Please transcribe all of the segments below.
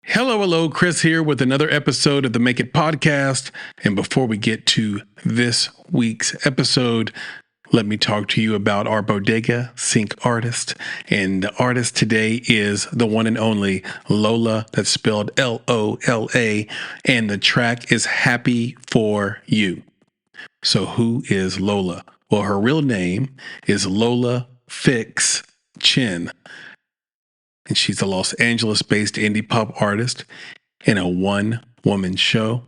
Hello, Chris here with another episode of the Make It podcast. And before we get to this week's episode, let me talk to you about our Bodega Sync artist. And the artist today is the one and only Lola, that's spelled Lola. And the track is Happy for You. So who is Lola? Well, her real name is Lola Fix Chin. And she's a Los Angeles-based indie pop artist in a one-woman show.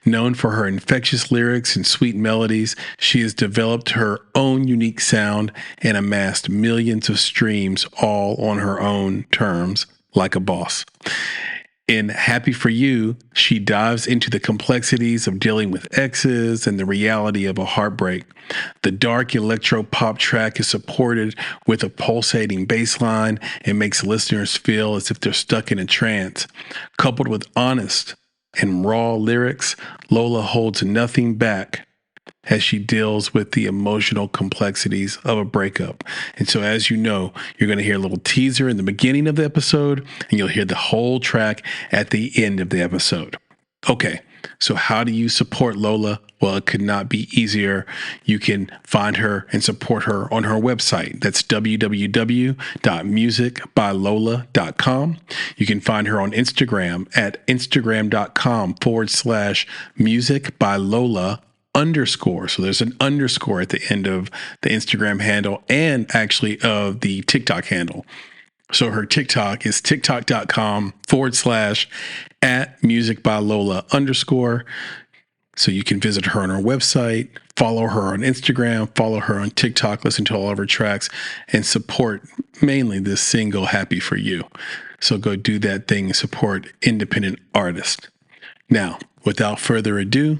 Known for her infectious lyrics and sweet melodies, she has developed her own unique sound and amassed millions of streams all on her own terms, like a boss. In Happy for You, she dives into the complexities of dealing with exes and the reality of a heartbreak. The dark electro pop track is supported with a pulsating bass line and makes listeners feel as if they're stuck in a trance. Coupled with honest and raw lyrics, Lola holds nothing back as she deals with the emotional complexities of a breakup. And so, as you know, you're going to hear a little teaser in the beginning of the episode, and you'll hear the whole track at the end of the episode. Okay, so how do you support Lola? Well, it could not be easier. You can find her and support her on her website. That's www.musicbylola.com. You can find her on Instagram at instagram.com/musicbylola_. So there's an underscore at the end of the Instagram handle and actually of the TikTok handle. So her TikTok is tiktok.com/@musicbylola_. So you can visit her on her website, follow her on Instagram, follow her on TikTok, listen to all of her tracks, and support mainly this single Happy for You. So go do that thing and support independent artists. Now, without further ado,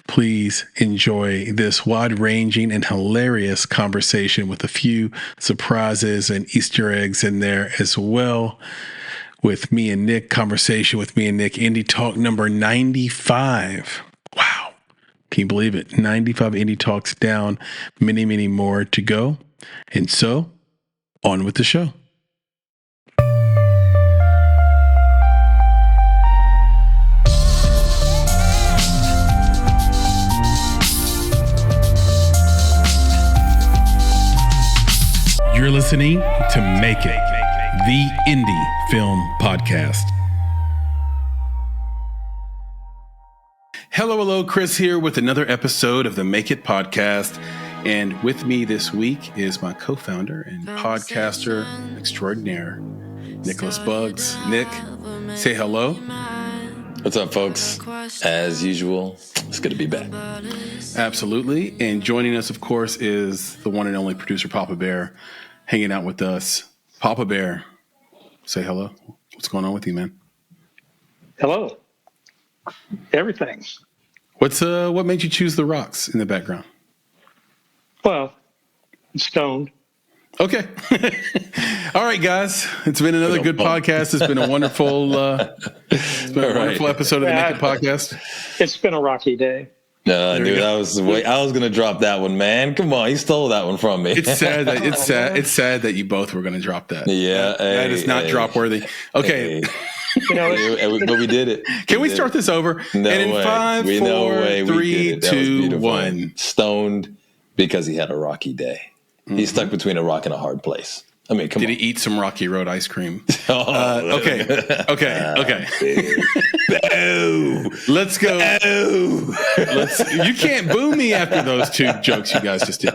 please enjoy this wide-ranging and hilarious conversation with a few surprises and Easter eggs in there as well. With me and Nick, conversation with me and Nick, Indie Talk number 95. Wow. Can you believe it? 95 Indie Talks down, many, many more to go. And so, on with the show. You're listening to Make It, the indie film podcast. Hello, Chris here with another episode of the Make It podcast. And with me this week is my co-founder and podcaster extraordinaire, Nicholas Buggs. Nick, say hello. What's up, folks? As usual, it's good to be back. Absolutely. And joining us, of course, is the one and only producer, Papa Bear, hanging out with us. Papa Bear, say hello. What's going on with you, man? Hello. Everything. What made you choose the rocks in the background? Well, stoned. Okay. All right, guys. It's been another good podcast. It's been a wonderful, wonderful episode of the Make It podcast. It's been a rocky day. No, I knew I was going to drop that one, man. Come on, you stole that one from me. It's sad that you both were going to drop that. Yeah, that is not drop worthy. Okay. But we did it. Can we start this over? No and in way. 5, 4, 3, 2, 1. Stoned because he had a rocky day. Mm-hmm. He's stuck between a rock and a hard place. I mean, come on. Did he eat some Rocky Road ice cream? Okay. Boo. Let's go. Boo. You can't boo me after those two jokes you guys just did.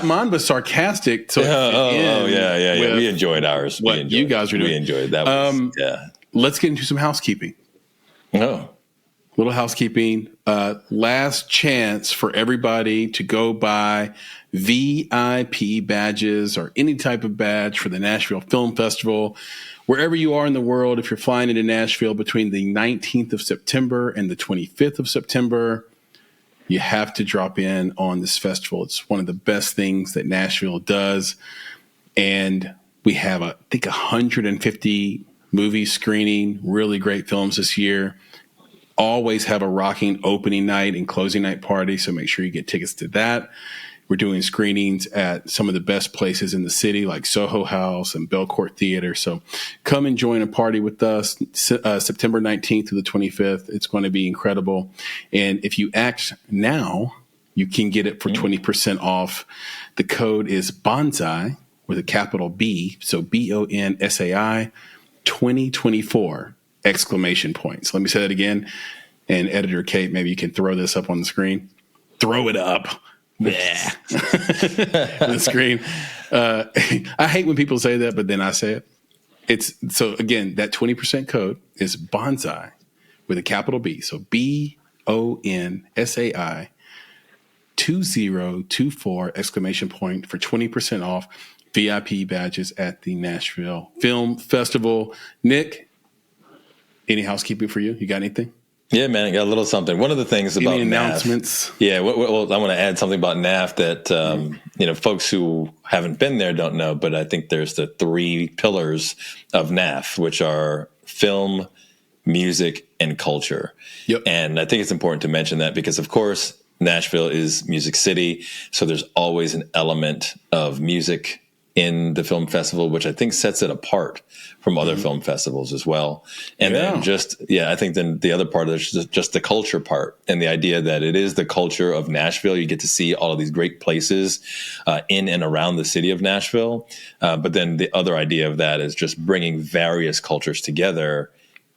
Mine was sarcastic. So yeah. We enjoyed ours. You guys were doing. We enjoyed that. Let's get into some housekeeping. Oh. Little housekeeping. Last chance for everybody to go buy VIP badges or any type of badge for the Nashville Film Festival. Wherever you are in the world, if you're flying into Nashville between the 19th of September and the 25th of September, you have to drop in on this festival. It's one of the best things that Nashville does. And we have, I think, 150 movies screening, really great films this year. Always have a rocking opening night and closing night party, so make sure you get tickets to that. We're doing screenings at some of the best places in the city, like Soho House and Belcourt Theater. So come and join a party with us September 19th through the 25th. It's going to be incredible. And if you act now, you can get it for 20% off. The code is Bonsai with a capital B. So BONSAI 2024 exclamation points. Let me say that again. And editor Kate, maybe you can throw this up on the screen. Throw it up. Yeah. The screen. I hate when people say that, but then I say it. So again, that 20% code is Bonsai with a capital B. So BONSAI 2024 exclamation point for 20% off VIP badges at the Nashville Film Festival. Nick, any housekeeping for you? You got anything? Yeah, man, I got a little something. One of the things about any announcements? NAF, yeah, well, I want to add something about NAF that folks who haven't been there don't know, but I think there's the 3 pillars of NAF, which are film, music, and culture. Yep. And I think it's important to mention that because, of course, Nashville is Music City, so there's always an element of music in the film festival, which I think sets it apart from other film festivals as well. And then I think then the other part is just the culture part and the idea that it is the culture of Nashville. You get to see all of these great places in and around the city of Nashville. But then the other idea of that is just bringing various cultures together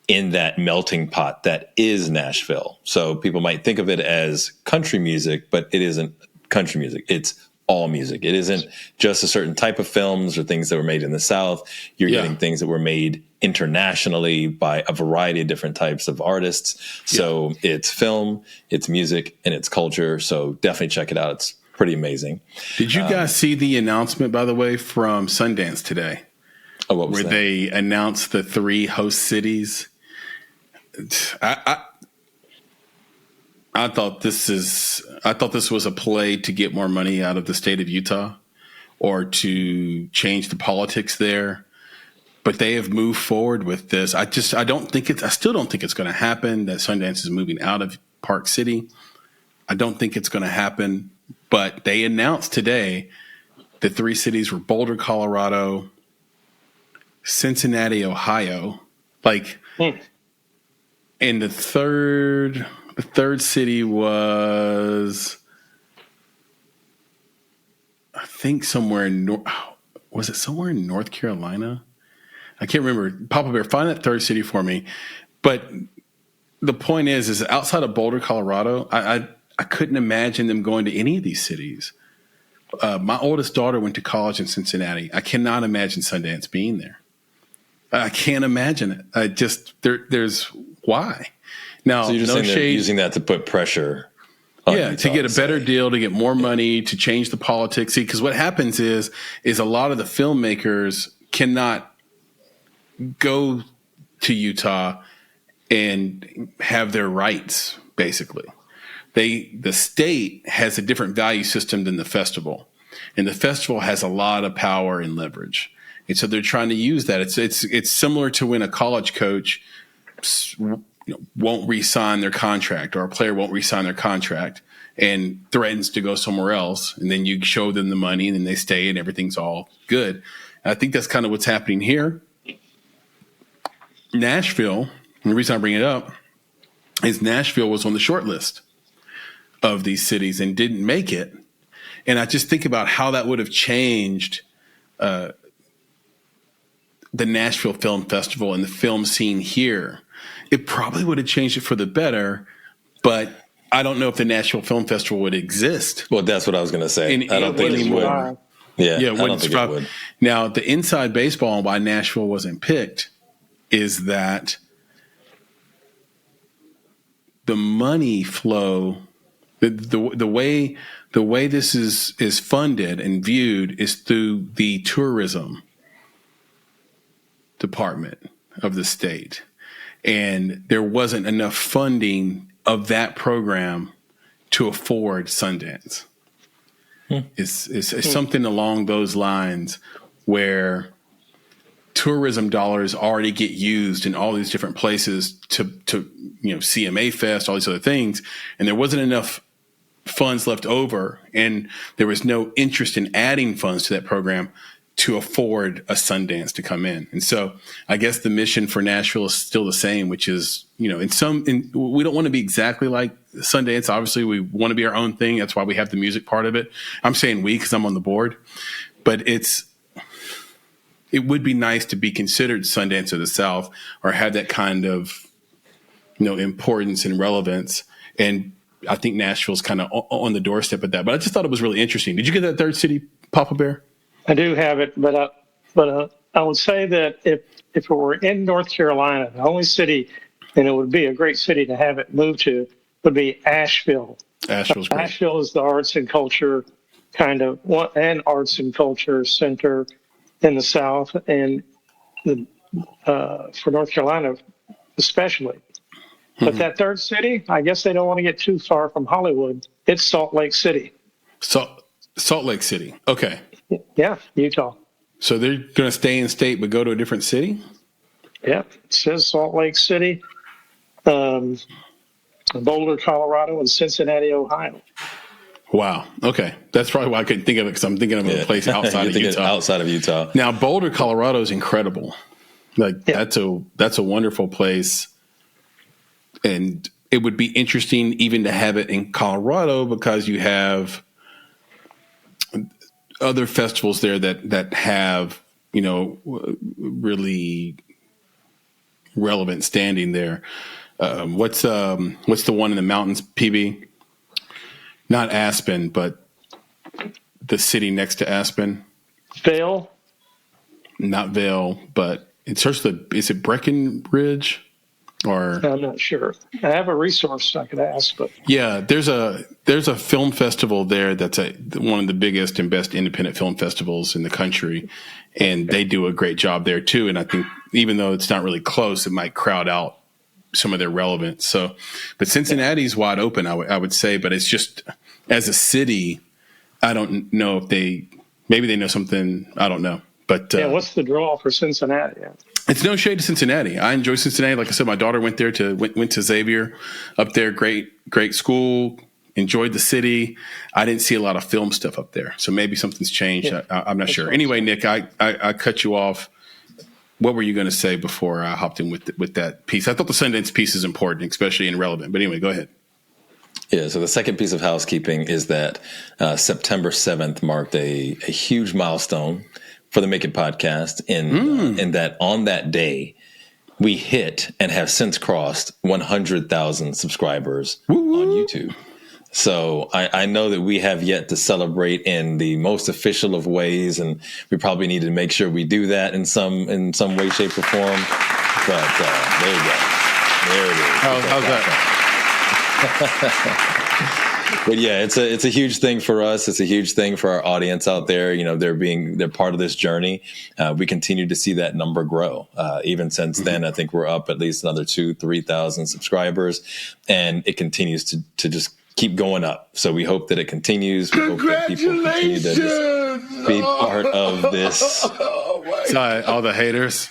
in that melting pot that is Nashville. So people might think of it as country music, but it isn't country music. It's all music. It isn't just a certain type of films or things that were made in the South. You're getting things that were made internationally by a variety of different types of artists. So it's film, it's music, and it's culture. So definitely check it out. It's pretty amazing. Did you guys see the announcement, by the way, from Sundance today? Oh, what was where that? They announced the 3 host cities? I thought this was a play to get more money out of the state of Utah or to change the politics there. But they have moved forward with this. I still don't think it's going to happen that Sundance is moving out of Park City. I don't think it's going to happen. But they announced today the 3 cities were Boulder, Colorado, Cincinnati, Ohio. And the third city was, I think somewhere in was it somewhere in North Carolina? I can't remember. Papa Bear, find that third city for me. But the point is outside of Boulder, Colorado, I couldn't imagine them going to any of these cities. My oldest daughter went to college in Cincinnati. I cannot imagine Sundance being there. I can't imagine it. There's why. Now, so you're just saying they're using that to put pressure on Utah, to get a better deal, to get more money, to change the politics. See, because what happens is a lot of the filmmakers cannot go to Utah and have their rights, basically. The state has a different value system than the festival. And the festival has a lot of power and leverage. And so they're trying to use that. It's similar to when a college coach won't re-sign their contract, or a player won't re-sign their contract and threatens to go somewhere else. And then you show them the money and then they stay and everything's all good. And I think that's kind of what's happening here. Nashville, and the reason I bring it up is Nashville was on the short list of these cities and didn't make it. And I just think about how that would have changed the Nashville Film Festival and the film scene here. It probably would have changed it for the better, but I don't know if the Nashville Film Festival would exist. Well, that's what I was going to say. I don't think it would. Yeah, I don't think it would. Now, the inside baseball on why Nashville wasn't picked is that the money flow, the way this is funded and viewed is through the tourism department of the state. And there wasn't enough funding of that program to afford Sundance. It's something along those lines where tourism dollars already get used in all these different places to CMA Fest, all these other things. And there wasn't enough funds left over, and there was no interest in adding funds to that program to afford a Sundance to come in. And so I guess the mission for Nashville is still the same, which is, we don't want to be exactly like Sundance. Obviously, we want to be our own thing. That's why we have the music part of it. I'm saying we because I'm on the board, but it would be nice to be considered Sundance of the South or have that kind of, importance and relevance. And I think Nashville's kind of on the doorstep of that. But I just thought it was really interesting. Did you get that third city, Papa Bear? I do have it, but I would say that if it were in North Carolina, the only city, and it would be a great city to have it moved to, would be Asheville. Asheville's great. Asheville is the arts and culture arts and culture center in the South, and for North Carolina especially. But that third city, I guess they don't want to get too far from Hollywood. It's Salt Lake City. Salt Lake City. Okay. Yeah, Utah. So they're going to stay in state but go to a different city? Yeah, it says Salt Lake City, Boulder, Colorado, and Cincinnati, Ohio. Wow. Okay. That's probably why I couldn't think of it, because I'm thinking of a place outside of Utah. Outside of Utah. Now, Boulder, Colorado is incredible. That's a wonderful place. And it would be interesting even to have it in Colorado because you have other festivals there that have, really relevant standing there. What's the one in the mountains, PB? Not Aspen, but the city next to Aspen. Vail? Not Vail, but is it Breckenridge? Or I'm not sure. I have a resource I could ask, but yeah, there's a film festival there that's one of the biggest and best independent film festivals in the country, and they do a great job there too. And I think even though it's not really close, it might crowd out some of their relevance. So, but Cincinnati's wide open, I would say. But it's just as a city, I don't know if maybe they know something. I don't know. But what's the draw for Cincinnati? It's no shade to Cincinnati. I enjoy Cincinnati. Like I said, my daughter went there went to Xavier up there. Great school. Enjoyed the city. I didn't see a lot of film stuff up there, so maybe something's changed. Yeah, I'm not sure. Anyway, Nick, I cut you off. What were you going to say before I hopped in with that piece? I thought the Sundance piece is important, especially and relevant. But anyway, go ahead. Yeah, so the second piece of housekeeping is that September 7th marked a huge milestone for the Make It podcast in that on that day, we hit and have since crossed 100,000 subscribers on YouTube. So I know that we have yet to celebrate in the most official of ways, and we probably need to make sure we do that in some way, shape, or form. But there you go. There it is. How's that? But yeah, it's a huge thing for us. It's a huge thing for our audience out there. They're part of this journey. We continue to see that number grow. Even since then, I think we're up at least another 2,000-3,000 subscribers, and it continues to just keep going up. So we hope that it continues. We hope that people continue to just be part of this. Sorry, all the haters.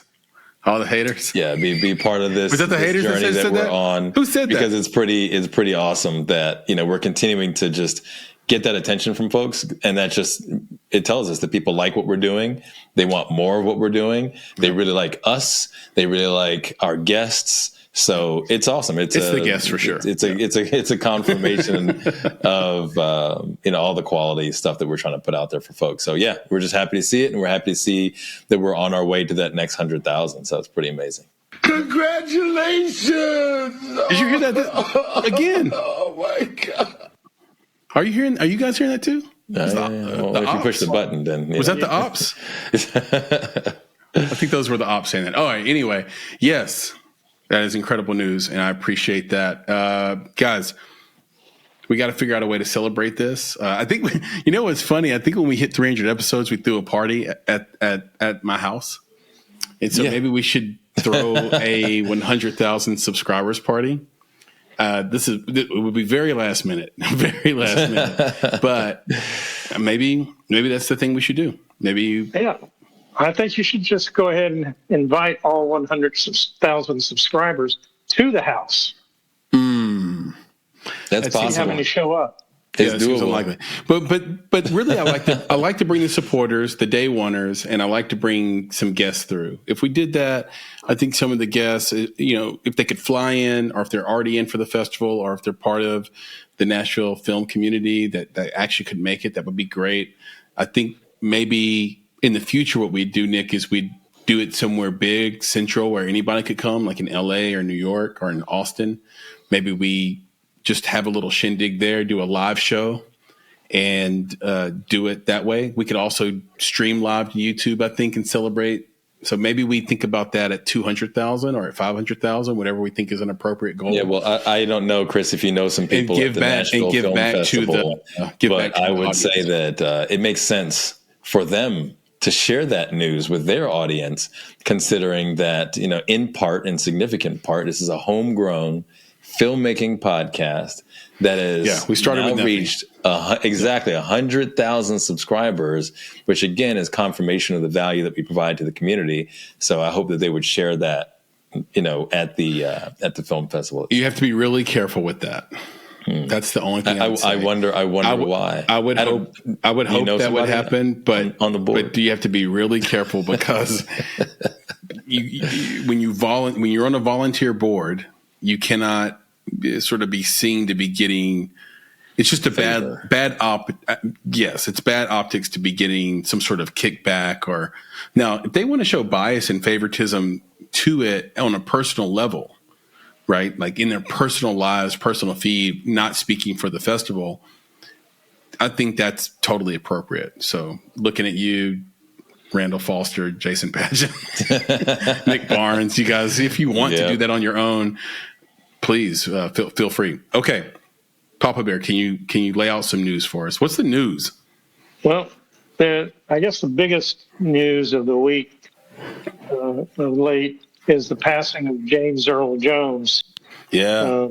Yeah, be part of this. Was that the haters journey that we're on? Who said that? Because it's pretty awesome that we're continuing to just get that attention from folks, and that just it tells us that people like what we're doing. They want more of what we're doing. They really like us. They really like our guests. So it's awesome. It's the guest for sure. It's a confirmation of all the quality stuff that we're trying to put out there for folks. So yeah, we're just happy to see it, and we're happy to see that we're on our way to that next 100,000. So it's pretty amazing. Congratulations! Did you hear that again? Oh my God! Are you guys hearing that too? If you push the button, then was that the ops? I think those were the ops saying that. All right. Anyway, yes. That is incredible news, and I appreciate that. Guys, we got to figure out a way to celebrate this. I think, what's funny? I think when we hit 300 episodes, we threw a party at my house. And so maybe we should throw a 100,000 subscribers party. It would be very last minute, but maybe that's the thing we should do. Yeah. I think you should just go ahead and invite all 100,000 subscribers to the house. That's possible. See how many show up. It's it seems doable. unlikely. But really, I like to bring the supporters, the day oneers, and I like to bring some guests through. If we did that, I think some of the guests, if they could fly in, or if they're already in for the festival, or if they're part of the Nashville film community that actually could make it, that would be great. I think maybe in the future, what we'd do, Nick, is we'd do it somewhere big, central, where anybody could come, like in LA or New York or in Austin. Maybe we just have a little shindig there, do a live show, and do it that way. We could also stream live to YouTube, I think, and celebrate. So maybe we think about that at 200,000 or at 500,000, whatever we think is an appropriate goal. Yeah, well, I don't know, Chris, if you know some people And at the Nashville Film Festival, but I would say that it makes sense for them to share that news with their audience, considering that, in part, in significant part, this is a homegrown filmmaking podcast that has we started now with reached exactly 100,000 subscribers, which again is confirmation of the value that we provide to the community. So I hope that they would share that, at the film festival. You have to be really careful with that. That's the only thing I wonder why. I would hope that would happen, but on the board. But you have to be really careful because when you're on a volunteer board, you cannot sort of be seen to be getting. It's just it's bad optics to be getting some sort of kickback. Or now, if they want to show bias and favoritism to it on a personal level, right? Like in their personal lives, personal feed, not speaking for the festival, I think that's totally appropriate. So looking at you, Randall Foster, Jason Pageant, Nick Barnes, you guys, if you want to do that on your own, please feel free. Okay. Papa Bear, can you lay out some news for us? What's the news? Well, I guess the biggest news of the week of late is the passing of James Earl Jones. Yeah.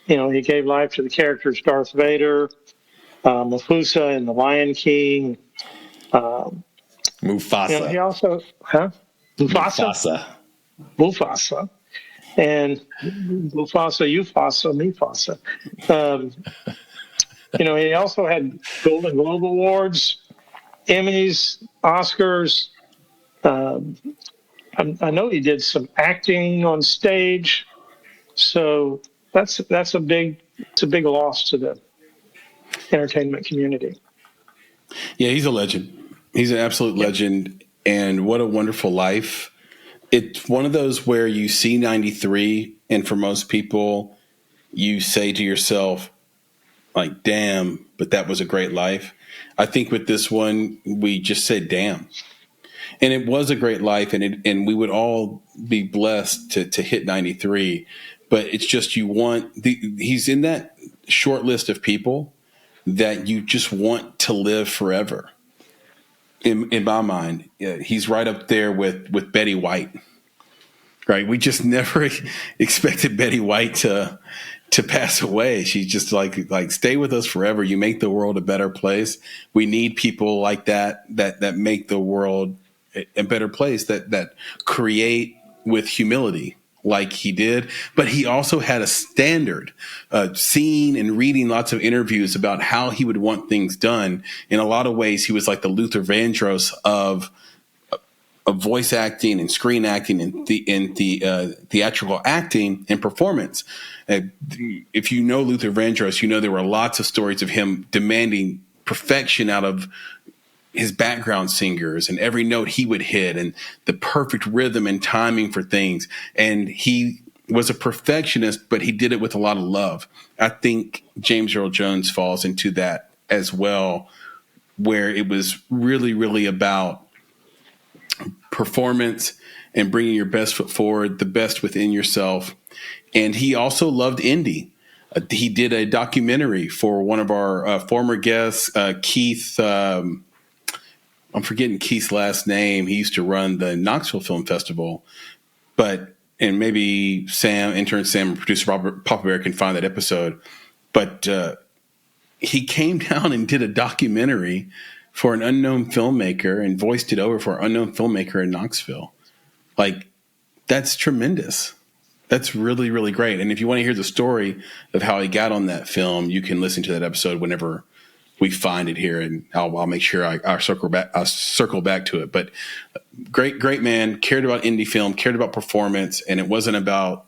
He gave life to the characters Darth Vader, Mufasa in The Lion King. Mufasa. He also, Mufasa. And Mufasa, Ufasa, Mufasa. He also had Golden Globe Awards, Emmys, Oscars. I know he did some acting on stage, so that's a big loss to the entertainment community. Yeah, he's a legend. He's an absolute legend, and what a wonderful life. It's one of those where you see 93, and for most people, you say to yourself, like, damn, but that was a great life. I think with this one, we just said, damn. And it was a great life, and we would all be blessed to hit 93. But it's just he's in that short list of people that you just want to live forever. In my mind, he's right up there with Betty White. Right? We just never expected Betty White to pass away. She's just like stay with us forever. You make the world a better place. We need people like that make the world a better place, that create with humility like he did. But he also had a standard, seeing and reading lots of interviews about how he would want things done. In a lot of ways, he was like the Luther Vandross of voice acting and screen acting and theatrical acting and performance. If you know Luther Vandross, there were lots of stories of him demanding perfection out of his background singers and every note he would hit and the perfect rhythm and timing for things. And he was a perfectionist, but he did it with a lot of love. I think James Earl Jones falls into that as well, where it was really, really about performance and bringing your best foot forward, the best within yourself. And he also loved indie. He did a documentary for one of our former guests, Keith. I'm forgetting Keith's last name. He used to run the Knoxville Film Festival, and maybe intern Sam, and producer Papa Bear can find that episode. But he came down and did a documentary for an unknown filmmaker and voiced it over for an unknown filmmaker in Knoxville. Like, that's tremendous. That's really, really great. And if you want to hear the story of how he got on that film, you can listen to that episode whenever we find it here, and I'll make sure I circle back to it. But great man, cared about indie film, cared about performance, and it wasn't about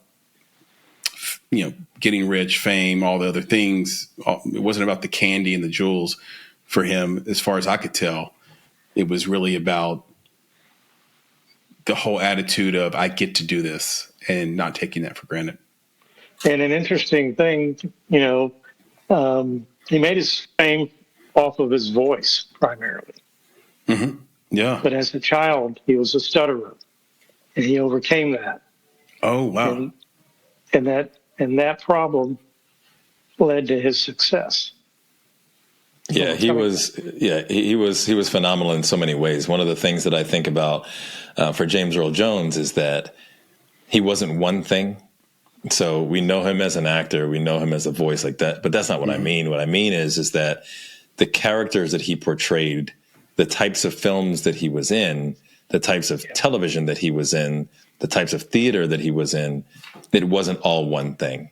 getting rich, fame, all the other things. It wasn't about the candy and the jewels for him, as far as I could tell. It was really about the whole attitude of I get to do this and not taking that for granted. And an interesting thing, he made his fame off of his voice primarily. Mm-hmm. Yeah. But as a child, he was a stutterer, and he overcame that. Oh, wow. And that problem led to his success. Yeah, he was phenomenal in so many ways. One of the things that I think about for James Earl Jones is that he wasn't one thing. So we know him as an actor, we know him as a voice like that, but that's not what I mean. What I mean is that the characters that he portrayed, the types of films that he was in, the types of television that he was in, the types of theater that he was in, it wasn't all one thing.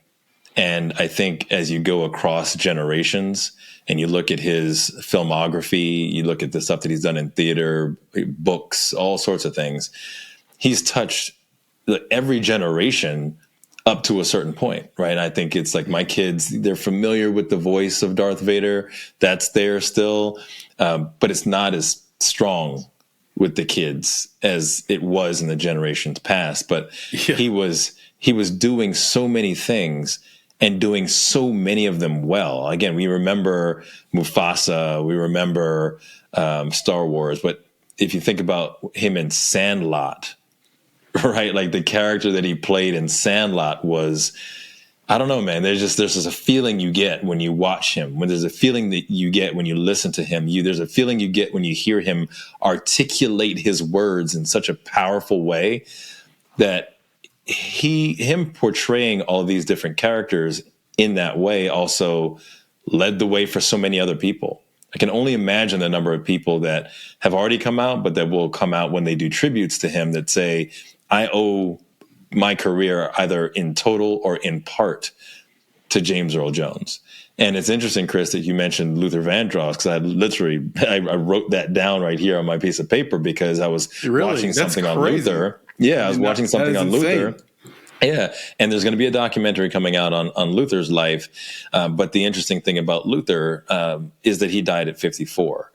And I think as you go across generations and you look at his filmography, you look at the stuff that he's done in theater, books, all sorts of things, he's touched every generation up to a certain point, right? I think it's like my kids, they're familiar with the voice of Darth Vader. That's there still, but it's not as strong with the kids as it was in the generations past. But he was doing so many things and doing so many of them well. Again, we remember Mufasa, we remember Star Wars, but if you think about him in Sandlot, right? Like the character that he played in Sandlot was, I don't know, man. There's just a feeling you get when you watch him. When there's a feeling that you get when you listen to him. There's a feeling you get when you hear him articulate his words in such a powerful way that him portraying all these different characters in that way also led the way for so many other people. I can only imagine the number of people that have already come out, but that will come out when they do tributes to him that say, I owe my career either in total or in part to James Earl Jones. And it's interesting, Chris, that you mentioned Luther Vandross, because I wrote that down right here on my piece of paper because I was watching something on Luther. Yeah, I was watching something on Luther. Yeah, and there's going to be a documentary coming out on Luther's life. But the interesting thing about Luther is that he died at 54.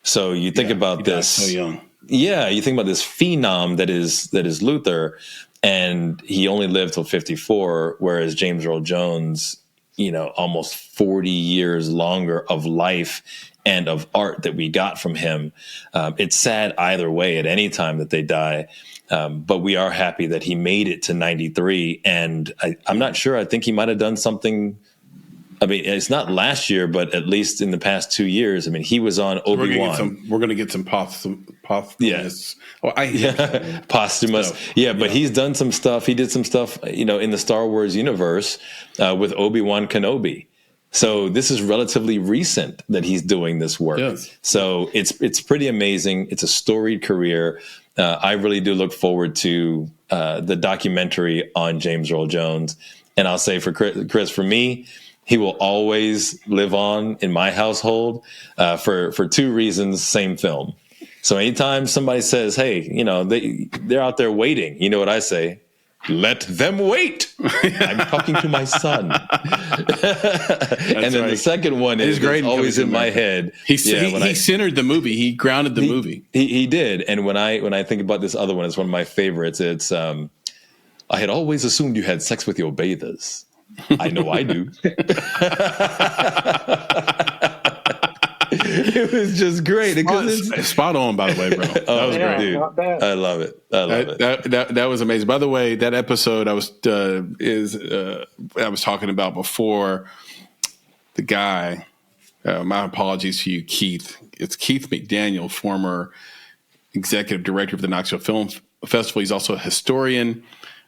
So you think about this. So young. Yeah, you think about this phenom that is Luther, and he only lived till 54, whereas James Earl Jones, almost 40 years longer of life and of art that we got from him. It's sad either way at any time that they die. But we are happy that he made it to 93. And I'm not sure. I think he might have done something. I mean, it's not last year, but at least in the past 2 years. I mean, he was on Obi-Wan. We're going to get some posthumous. Yeah. Posthumous. Yeah, but he's done some stuff. He did some stuff, in the Star Wars universe with Obi-Wan Kenobi. So this is relatively recent that he's doing this work. Yes. So it's pretty amazing. It's a storied career. I really do look forward to the documentary on James Earl Jones. And I'll say for Chris, for me, he will always live on in my household for two reasons, same film. So anytime somebody says, hey, they're out there waiting, you know what I say? Let them wait. I'm talking to my son. And then the second one is always in my head. He centered the movie. He grounded the movie. He did. And when I think about this other one, it's one of my favorites. It's I had always assumed you had sex with your bathers. I know I do. It was just great. Spot on, by the way, bro. That was great. Dude, I love it. That was amazing. By the way, that episode I was talking about before, the guy, my apologies to you, Keith. It's Keith McDaniel, former executive director of the Knoxville Film Festival. He's also a historian.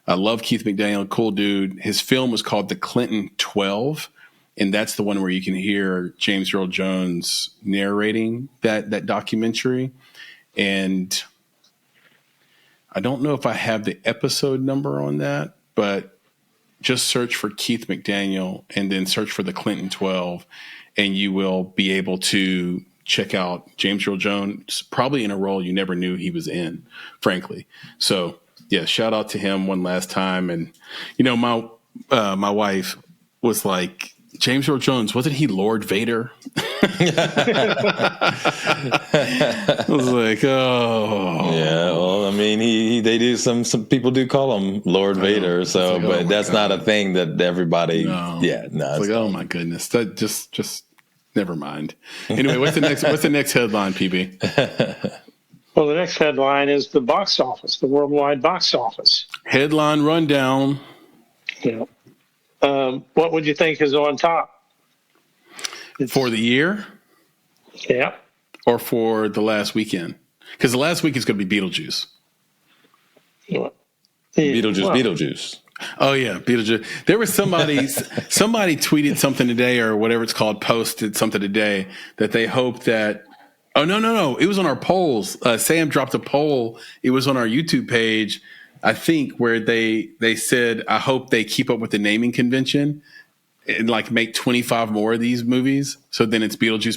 I love Keith McDaniel, cool dude. His film was called The Clinton 12. And that's the one where you can hear James Earl Jones narrating that documentary. And I don't know if I have the episode number on that, but just search for Keith McDaniel and then search for the Clinton 12, and you will be able to check out James Earl Jones, probably in a role you never knew he was in, frankly. So, yeah, shout out to him one last time. And, my wife was like, James Earl Jones, wasn't he Lord Vader? I was like, oh. Yeah, well, I mean, they do some people do call him Lord Vader, so like, but that's not a thing that everybody. No. Yeah, no. It's like, oh my goodness, that just never mind. Anyway, what's the next headline, PB? Well, the next headline is the box office, the worldwide box office. Headline rundown. Yeah. What would you think is on top? For the year? Yeah. Or for the last weekend? Because the last week is going to be Beetlejuice. Beetlejuice. Oh, yeah, Beetlejuice. There was somebody tweeted something today or whatever it's called, posted something today that they hope that – oh, no. It was on our polls. Sam dropped a poll. It was on our YouTube page, I think, where they said, I hope they keep up with the naming convention and like make 25 more of these movies. So then it's Beetlejuice,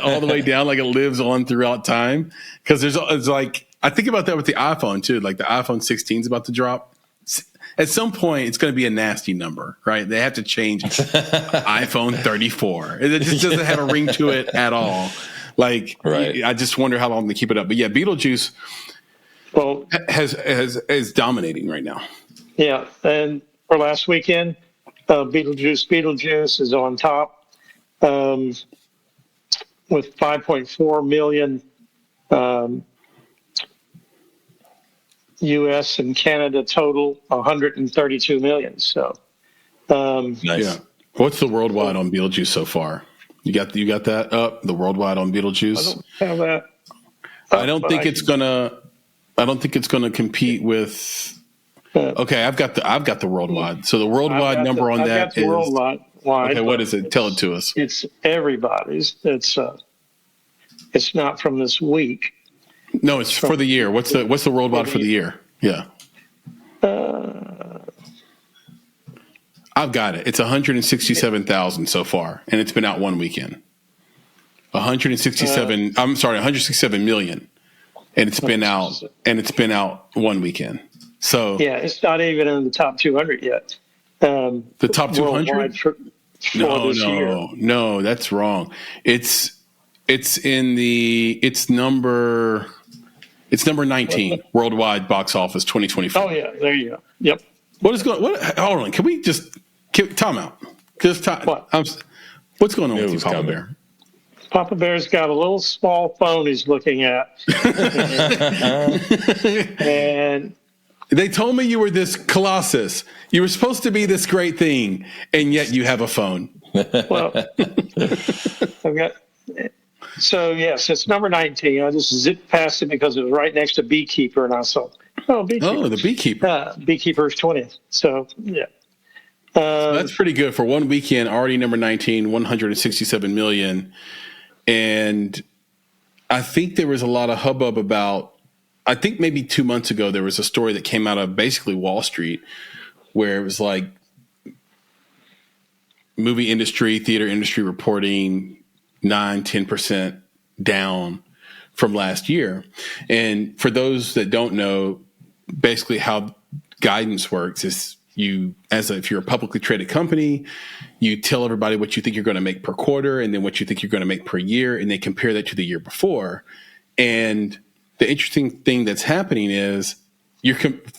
all the way down, like it lives on throughout time. Because it's like, I think about that with the iPhone too. Like the iPhone 16 is about to drop. At some point, it's going to be a nasty number, right? They have to change iPhone 34. It just doesn't have a ring to it at all. Like, right. I just wonder how long they keep it up. But yeah, Beetlejuice is dominating right now. Yeah, and for last weekend, Beetlejuice is on top with 5.4 million U.S. and Canada total, 132 million. So, nice. Yeah. What's the worldwide on Beetlejuice so far? You got that up? The worldwide on Beetlejuice? I don't have that. I don't think it's gonna compete with. Okay, I've got the worldwide. So the worldwide number on that is worldwide. Okay, what is it? Tell it to us. It's everybody's. It's not from this week. No, it's for the year. What's the worldwide for the year? Yeah. I've got it. It's 167,000 so far, and it's been out one weekend. 167 million, and it's been out one weekend. So yeah, it's not even in the top 200 yet. The top 200? No, that's wrong. It's number 19 worldwide box office 2024. Oh yeah, there you go. Yep. Hold on. Can we just time out? What's going on with you, Papa Bear? Papa Bear's got a little small phone he's looking at. And they told me you were this colossus. You were supposed to be this great thing, and yet you have a phone. Well, yes, it's number 19. I just zipped past it because it was right next to Beekeeper, and I saw, Beekeeper. Oh, the Beekeeper. Beekeeper's 20th. So, yeah. So that's pretty good for one weekend. Already number 19, 167 million. And I think there was a lot of hubbub about, I think maybe 2 months ago, there was a story that came out of basically Wall Street where it was like movie industry, theater industry reporting 9-10% down from last year. And for those that don't know, basically how guidance works is if you're a publicly traded company, you tell everybody what you think you're going to make per quarter and then what you think you're going to make per year, and they compare that to the year before. And the interesting thing that's happening is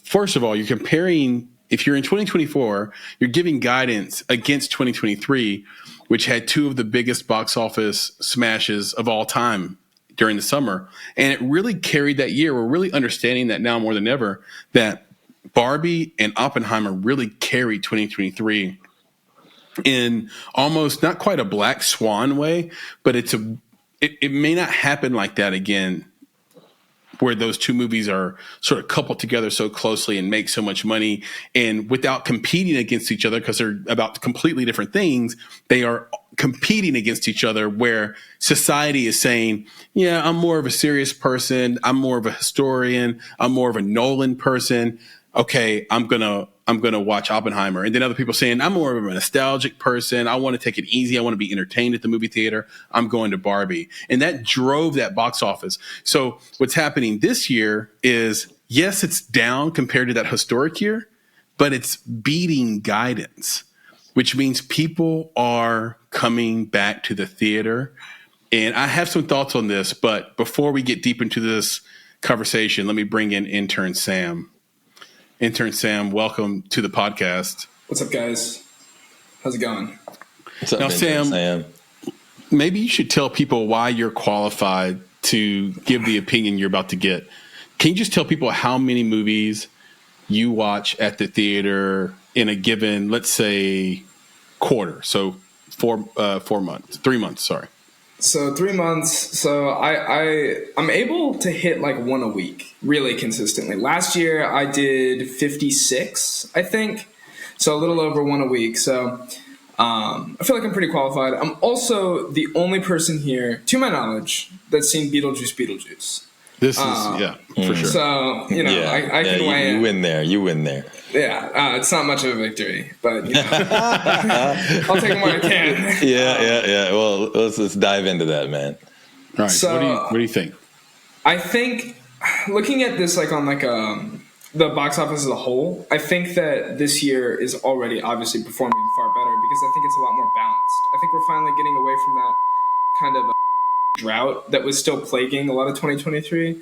first of all, you're comparing, if you're in 2024, you're giving guidance against 2023, which had two of the biggest box office smashes of all time during the summer. And it really carried that year. We're really understanding that now more than ever, that Barbie and Oppenheimer really carried 2023 in almost not quite a black swan way, but it may not happen like that again, where those two movies are sort of coupled together so closely and make so much money, and without competing against each other because they're about completely different things, they are competing against each other, where society is saying, yeah, I'm more of a serious person. I'm more of a historian. I'm more of a Nolan person. Okay, I'm gonna watch Oppenheimer. And then other people saying, I'm more of a nostalgic person. I want to take it easy. I want to be entertained at the movie theater. I'm going to Barbie. And that drove that box office. So what's happening this year is, yes, it's down compared to that historic year, but it's beating guidance, which means people are coming back to the theater. And I have some thoughts on this, but before we get deep into this conversation, let me bring in intern Sam. Intern Sam, welcome to the podcast. What's up, guys? How's it going? What's up, Now, Sam, maybe you should tell people why you're qualified to give the opinion you're about to get. Can you just tell people how many movies you watch at the theater in a given, let's say, quarter? So 3 months, sorry. So 3 months. So I'm able to hit like one a week really consistently. Last year I did 56, I think. So a little over one a week. So I feel like I'm pretty qualified. I'm also the only person here, to my knowledge, that's seen Beetlejuice. This is, for sure. So, I can weigh in. You win there. Yeah, it's not much of a victory, but, I'll take them when I can. Yeah. Well, let's dive into that, man. All right. So, what do you think? I think, looking at this like on like the box office as a whole, I think that this year is already obviously performing far better because I think it's a lot more balanced. I think we're finally getting away from that kind of drought that was still plaguing a lot of 2023.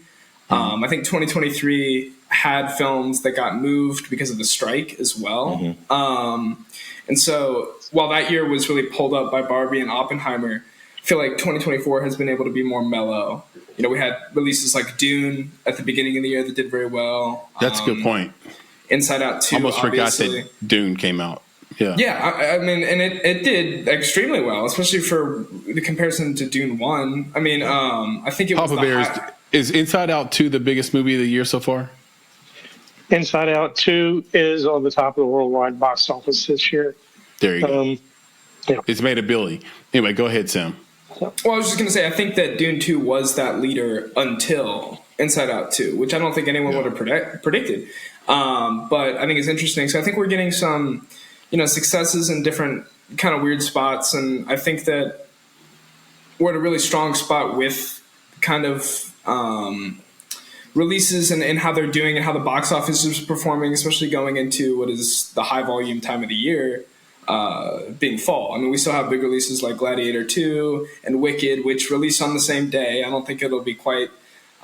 I think 2023 had films that got moved because of the strike as well. And so while that year was really pulled up by Barbie and Oppenheimer, I feel like 2024 has been able to be more mellow. We had releases like Dune at the beginning of the year that did very well. That's a good point. Inside Out 2, almost obviously. Forgot that Dune came out. Yeah, I mean, and it did extremely well, especially for the comparison to Dune 1. I mean, I think it was Papa Bear is Inside Out 2 the biggest movie of the year so far? Inside Out 2 is on the top of the worldwide box office this year. There you go. Yeah. It's made a Billy. Anyway, go ahead, Sam. Well, I was just going to say, I think that Dune 2 was that leader until Inside Out 2, which I don't think anyone would have predicted. But I think it's interesting. So I think we're getting some successes in different kind of weird spots. And I think that we're at a really strong spot with kind of releases and how they're doing and how the box office is performing, especially going into what is the high volume time of the year, being fall. I mean, we still have big releases like Gladiator 2 and Wicked, which release on the same day. I don't think it'll be quite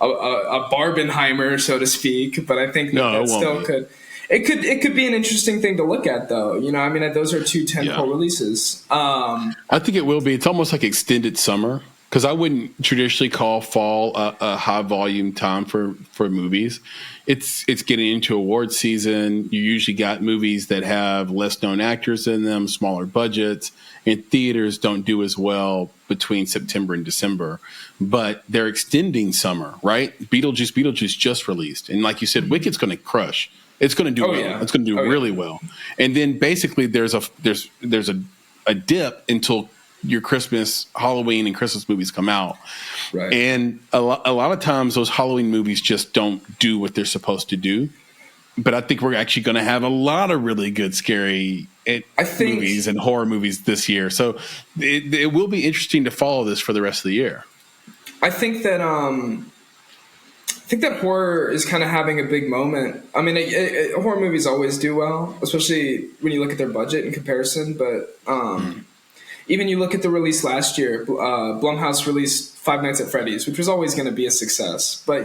a Barbenheimer, so to speak, but I think that still could. It could be an interesting thing to look at, though. I mean, those are two tentpole releases. I think it will be. It's almost like extended summer, because I wouldn't traditionally call fall a high volume time for movies. It's getting into award season. You usually got movies that have less known actors in them, smaller budgets, and theaters don't do as well between September and December. But they're extending summer, right? Beetlejuice just released, and like you said, Wicked's going to crush. It's going to do well. Yeah. It's going to do really well. And then basically there's a dip until your Christmas, Halloween, and Christmas movies come out. Right. And a lot of times those Halloween movies just don't do what they're supposed to do. But I think we're actually going to have a lot of really good scary movies and horror movies this year. So it will be interesting to follow this for the rest of the year. I think that horror is kind of having a big moment. I mean, horror movies always do well, especially when you look at their budget in comparison. But even you look at the release last year, Blumhouse released Five Nights at Freddy's, which was always going to be a success. But,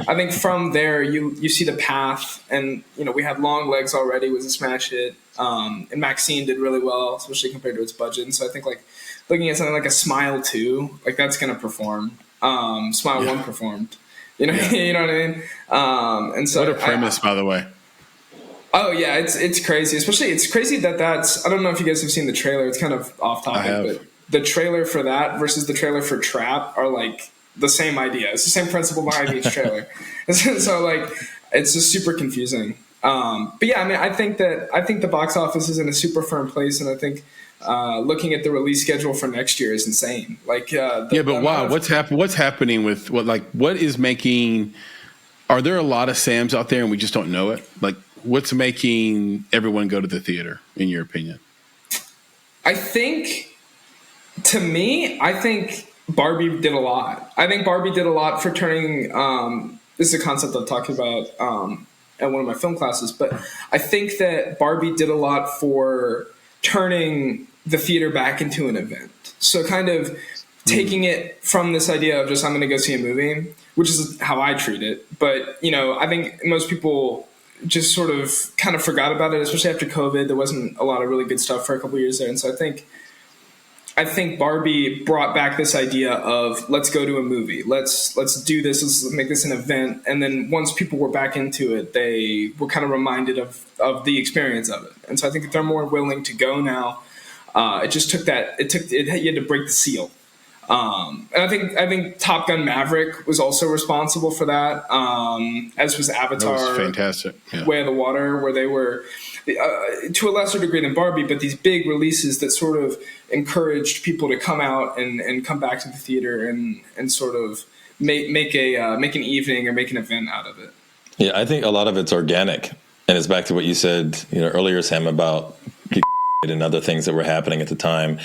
I think from there you see the path. And, we had Long Legs already was a smash hit. And Maxine did really well, especially compared to its budget. And so I think, like, looking at something like a Smile 2, like, that's going to perform. Smile 1 performed. You know what I mean? And so what a premise, by the way. Oh yeah, it's crazy. Especially it's crazy that's. I don't know if you guys have seen the trailer. It's kind of off topic, but the trailer for that versus the trailer for Trap are like the same idea. It's the same principle behind each trailer. So like, it's just super confusing. But yeah, I mean, I think the box office is in a super firm place, and I think looking at the release schedule for next year is insane. Like, but wow, what's happening with what is making? Are there a lot of Sams out there and we just don't know it? Like, what's making everyone go to the theater, in your opinion? I think, to me, Barbie did a lot. I think Barbie did a lot for turning. This is a concept I've talked about at one of my film classes, but I think that Barbie did a lot for turning the theater back into an event. So kind of taking it from this idea of just I'm going to go see a movie, which is how I treat it. But, I think most people just sort of kind of forgot about it, especially after COVID. There wasn't a lot of really good stuff for a couple of years there. And so I think Barbie brought back this idea of let's go to a movie. Let's do this. Let's make this an event. And then once people were back into it, they were kind of reminded of the experience of it. And so I think that they're more willing to go now. It just took that. You had to break the seal. And I think Top Gun Maverick was also responsible for that, as was Avatar. That was fantastic. Yeah. Way of the Water, where they were, to a lesser degree than Barbie, but these big releases that sort of encouraged people to come out and come back to the theater and sort of make an evening or make an event out of it. Yeah, I think a lot of it's organic, and it's back to what you said earlier, Sam, about and other things that were happening at the time.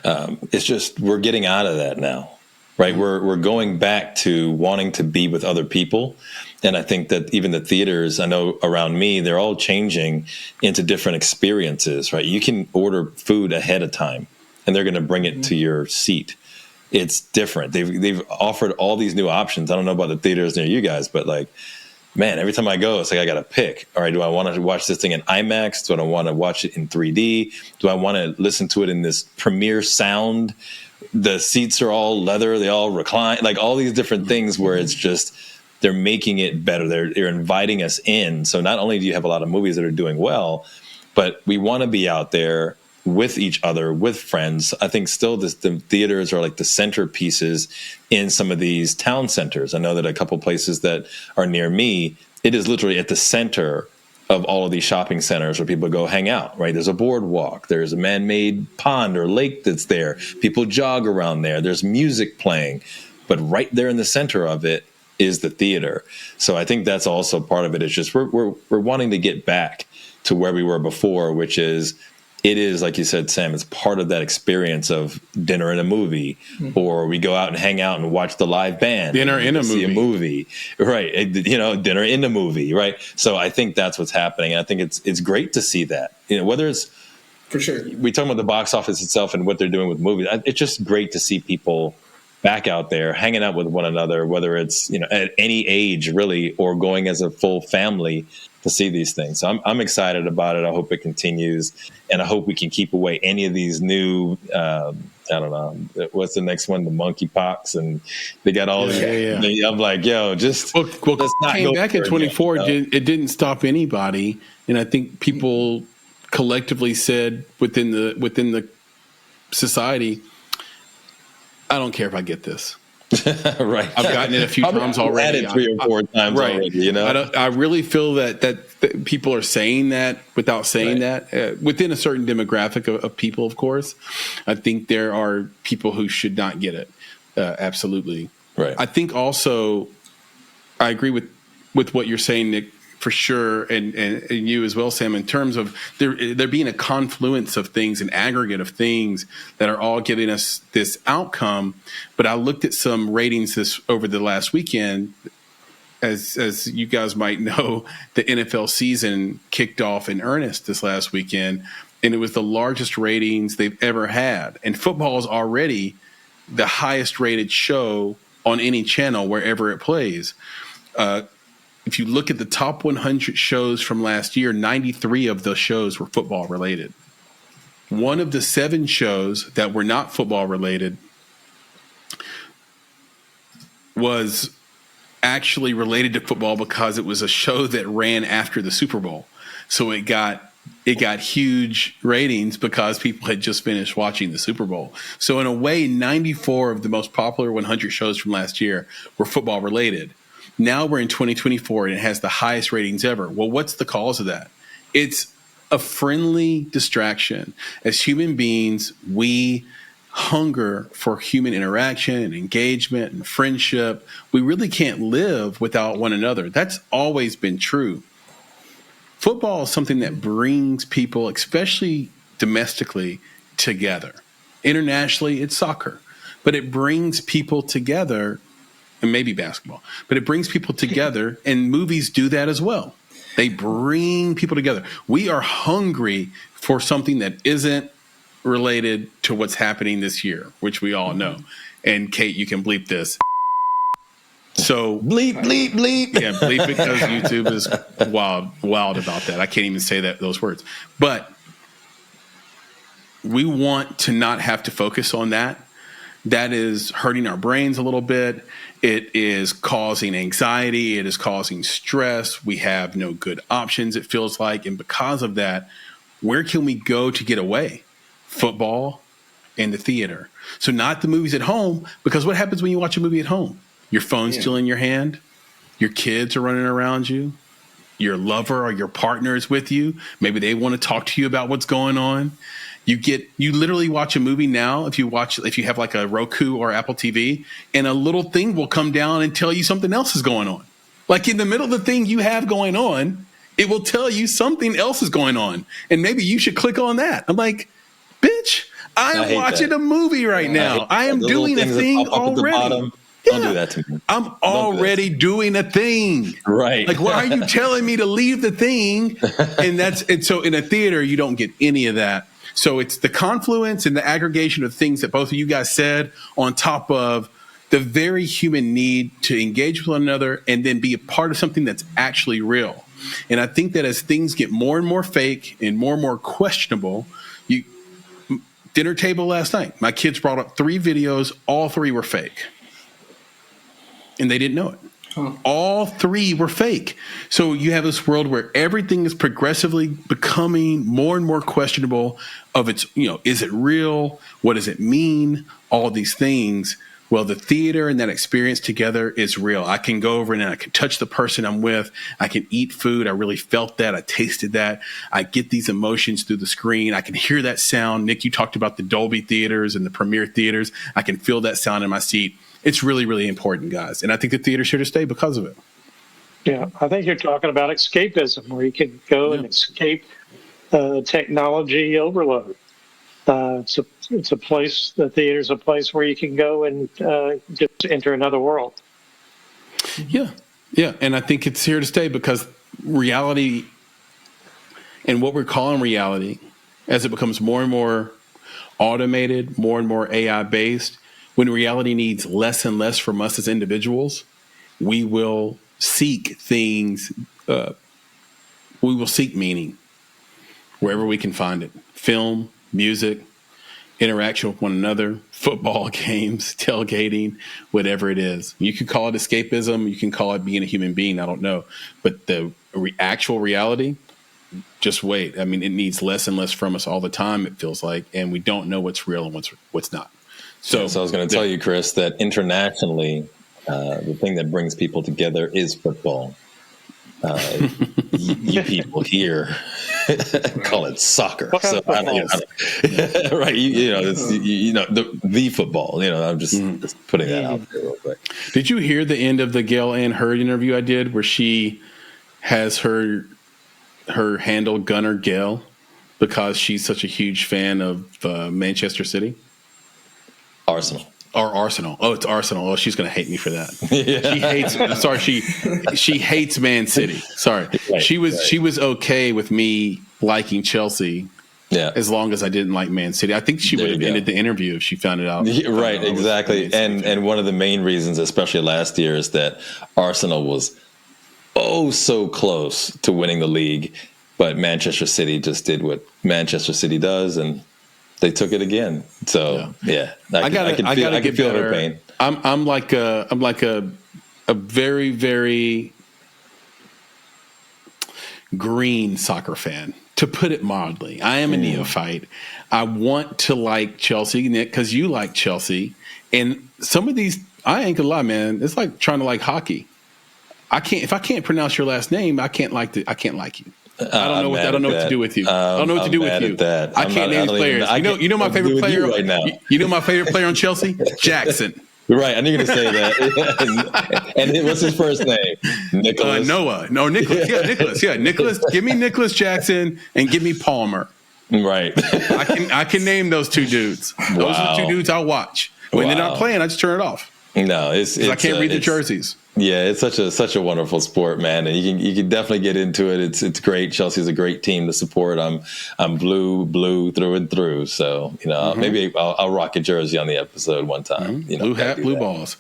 It's just we're getting out of that now, right? Mm-hmm. We're going back to wanting to be with other people, and I think that even the theaters, I know around me, they're all changing into different experiences, right? You can order food ahead of time, and they're going to bring it to your seat. It's different. They've offered all these new options. I don't know about the theaters near you guys, but man, every time I go, it's like I got to pick. All right, do I want to watch this thing in IMAX? Do I want to watch it in 3D? Do I want to listen to it in this premiere sound? The seats are all leather. They all recline. Like all these different things where it's just they're making it better. They're inviting us in. So not only do you have a lot of movies that are doing well, but we want to be out there with each other, with friends. I think still the theaters are like the centerpieces in some of these town centers. I know that a couple places that are near me, it is literally at the center of all of these shopping centers where people go hang out, right? There's a boardwalk. There's a man-made pond or lake that's there. People jog around there. There's music playing. But right there in the center of it is the theater. So I think that's also part of it. It's just we're wanting to get back to where we were before, which is it is, like you said, Sam, it's part of that experience of dinner in a movie, or we go out and hang out and watch the live band. Dinner in a movie. See a movie. Right. Dinner in a movie. Right. So I think that's what's happening. And I think it's great to see that, whether it's, for sure, we talk about the box office itself and what they're doing with movies. It's just great to see people back out there hanging out with one another, whether it's, at any age really, or going as a full family to see these things. So I'm excited about it. I hope it continues, and I hope we can keep away any of these new, I don't know, what's the next one? The monkeypox, and they got all these. Yeah. I'm like, just let's not came go back in 24. It didn't stop anybody, and I think people collectively said within the society, I don't care if I get this. Right. I've gotten it a few times already. Had it 3 or 4 times already. I really feel that people are saying that without saying that within a certain demographic of people. Of course, I think there are people who should not get it. Absolutely. Right. I think also I agree with what you're saying, Nick, for sure, and you as well, Sam, in terms of there being a confluence of things, an aggregate of things that are all giving us this outcome. But I looked at some ratings over the last weekend. As you guys might know, the NFL season kicked off in earnest this last weekend, and it was the largest ratings they've ever had. And football is already the highest rated show on any channel wherever it plays. If you look at the top 100 shows from last year, 93 of those shows were football related. One of the 7 shows that were not football related was actually related to football because it was a show that ran after the Super Bowl. So it got huge ratings because people had just finished watching the Super Bowl. So in a way, 94 of the most popular 100 shows from last year were football related. Now we're in 2024 and it has the highest ratings ever. Well, what's the cause of that? It's a friendly distraction. As human beings, we hunger for human interaction and engagement and friendship. We really can't live without one another. That's always been true. Football is something that brings people, especially domestically, together. Internationally, it's soccer, but it brings people together, and maybe basketball, but it brings people together, and movies do that as well. They bring people together. We are hungry for something that isn't related to what's happening this year, which we all know. And Kate, you can bleep this. So Bleep, bleep, bleep. yeah, bleep, because YouTube is wild about that. I can't even say those words. But we want to not have to focus on that. That is hurting our brains a little bit. It is causing anxiety. It is causing stress. We have no good options, it feels like. And because of that, where can we go to get away? Football and the theater. So not the movies at home, because what happens when you watch a movie at home? Your phone's still in your hand. Your kids are running around you. Your lover or your partner is with you. Maybe they want to talk to you about what's going on. You literally watch a movie now. If you have like a Roku or Apple TV, and a little thing will come down and tell you something else is going on. Like in the middle of the thing you have going on, it will tell you something else is going on. And maybe you should click on that. I'm like, bitch, I'm watching a movie right now. I am doing a thing already. Don't do that to me. I'm already doing a thing. Right. Like, why are you telling me to leave the thing? And so in a theater, you don't get any of that. So it's the confluence and the aggregation of things that both of you guys said, on top of the very human need to engage with one another and then be a part of something that's actually real. And I think that as things get more and more fake and more questionable, dinner table last night, my kids brought up 3 videos. All 3 were fake. And they didn't know it. All 3 were fake. So you have this world where everything is progressively becoming more and more questionable of its, is it real? What does it mean? All these things. Well, the theater and that experience together is real. I can go over and I can touch the person I'm with. I can eat food. I really felt that. I tasted that. I get these emotions through the screen. I can hear that sound. Nick, you talked about the Dolby theaters and the Premiere theaters. I can feel that sound in my seat. It's really, really important, guys. And I think the theater's here to stay because of it. Yeah, I think you're talking about escapism, where you can go and escape technology overload. It's a place, the theater's a place where you can go and just enter another world. Yeah. And I think it's here to stay because reality and what we're calling reality, as it becomes more and more automated, more and more AI-based, when reality needs less and less from us as individuals, we will seek things, we will seek meaning wherever we can find it. Film, music, interaction with one another, football games, tailgating, whatever it is. You could call it escapism. You can call it being a human being. I don't know. But the actual reality, just wait. I mean, it needs less and less from us all the time, it feels like, and we don't know what's real and what's not. So I was going to tell you, Chris, that internationally, the thing that brings people together is football. You people here call it soccer. So right? The football. I'm just putting that out there real quick. Did you hear the end of the Gail Ann Hurd interview I did, where she has her handle Gunner Gail because she's such a huge fan of Manchester City? Arsenal. Oh, it's Arsenal. Oh, she's going to hate me for that. Yeah. She hates. Sorry, she hates Man City. Sorry, right, she was okay with me liking Chelsea. Yeah, as long as I didn't like Man City. I think she would have ended the interview if she found it out. Right, exactly. And one of the main reasons, especially last year, is that Arsenal was so close to winning the league, but Manchester City just did what Manchester City does, and they took it again. So I can feel her pain. I'm like a very, very green soccer fan, to put it mildly. I am a neophyte. I want to like Chelsea, Nick, because you like Chelsea. And some of these, I ain't gonna lie, man, it's like trying to like hockey. If I can't pronounce your last name, I can't like you. I don't know what to do with you. I don't know what to do with you. That. I can't name players. You know my favorite player right now. You know my favorite player on Chelsea? Jackson. Right, I knew you were going to say that. and what's his first name? Nicholas. Noah. No, Nicholas. Yeah, Nicholas. Yeah, Nicholas. Give me Nicholas Jackson and give me Palmer. Right. I can name those two dudes. Those are the two dudes I'll watch. When they're not playing, I just turn it off. No, it's I can't read the jerseys. Yeah, it's such a wonderful sport, man, and you can definitely get into it. It's great. Chelsea's a great team to support. I'm blue through and through. So maybe I'll rock a jersey on the episode one time. Blue hat, blue balls.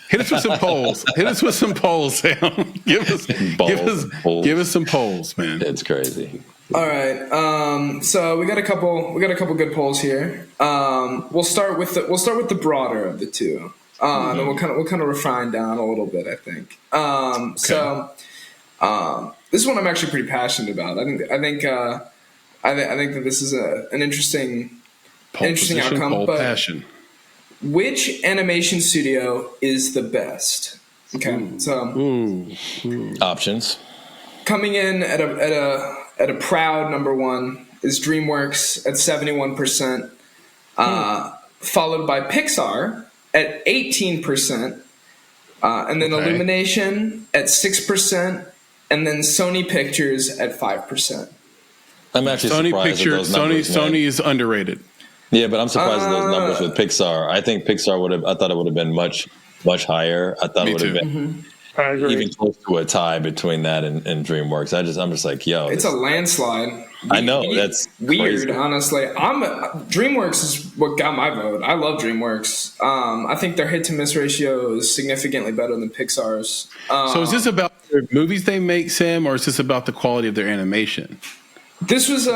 Hit us with some polls. Hit us with some polls, Sam. Give us some polls, man. It's crazy. All right. So we got a couple good polls here. We'll start with the broader of the two. And we'll kind of refine down a little bit, I think. Okay. So this is one I'm actually pretty passionate about. I think that this is an interesting outcome. But passion. Which animation studio is the best? Okay, so options coming in at a proud number one is DreamWorks at 71%, followed by Pixar at 18%, and then Illumination at 6%, and then Sony Pictures at 5%. I'm actually surprised at those numbers, Sony is underrated. Yeah, but I'm surprised at those numbers with Pixar. I think Pixar I thought it would have been much higher. I thought it would have been even close to a tie between that and DreamWorks. I'm just like, yo, it's a landslide. I know that's weird. Crazy. Honestly, DreamWorks is what got my vote. I love DreamWorks. I think their hit to miss ratio is significantly better than Pixar's. So is this about the movies they make, Sam, or is this about the quality of their animation? This was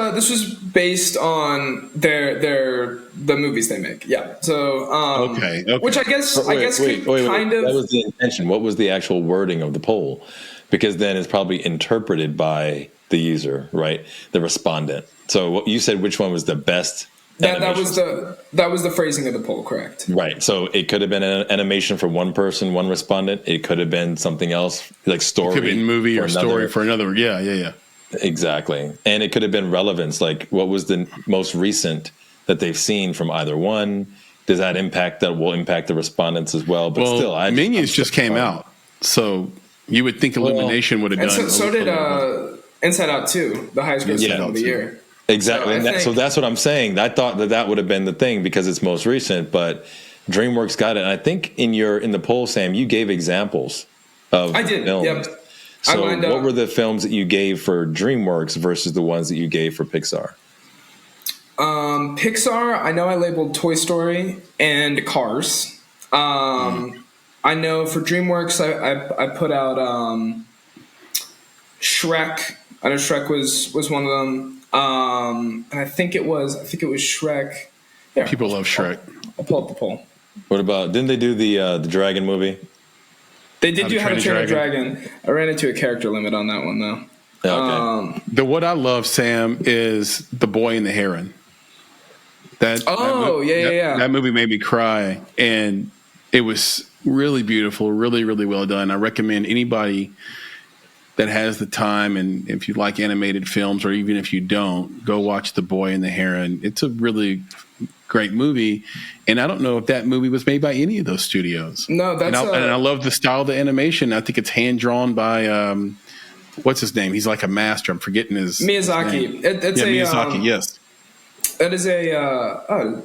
based on the movies they make. Yeah. So okay. Which I guess wait, kind of that was the intention. What was the actual wording of the poll? Because then it's probably interpreted by the user, right? The respondent. So what you said, which one was the best? That was the phrasing of the poll, correct? Right. So it could have been an animation for one person, one respondent. It could have been something else, like story. It could have been movie or story for another. Yeah. Exactly. And it could have been relevance, like what was the most recent that they've seen from either one? Does that will impact the respondents as well? But still, Minions just came out, so you would think Illumination would have done. So did Inside Out 2, the highest grossing film of the year. Exactly. So that's what I'm saying. I thought that would have been the thing because it's most recent, but DreamWorks got it. And I think in the poll, Sam, you gave examples of films. Yep. So what were the films that you gave for DreamWorks versus the ones that you gave for Pixar? Pixar, I know I labeled Toy Story and Cars. I know for DreamWorks, I put out Shrek. I know Shrek was one of them. And I think it was Shrek. Yeah, people love Shrek. I'll pull up the poll. What about? Didn't they do the Dragon movie? They did do How to Train a Dragon. I ran into a character limit on that one, though. Okay. What I love, Sam, is The Boy and the Heron. That movie made me cry, and it was really beautiful, really, really well done. I recommend anybody that has the time, and if you like animated films, or even if you don't, go watch The Boy and the Heron. It's a really great movie, and I don't know if that movie was made by any of those studios. No, and I love the style of the animation. I think it's hand drawn by what's his name? He's like a master. I'm forgetting his Miyazaki. Name. Miyazaki. Yes, that is a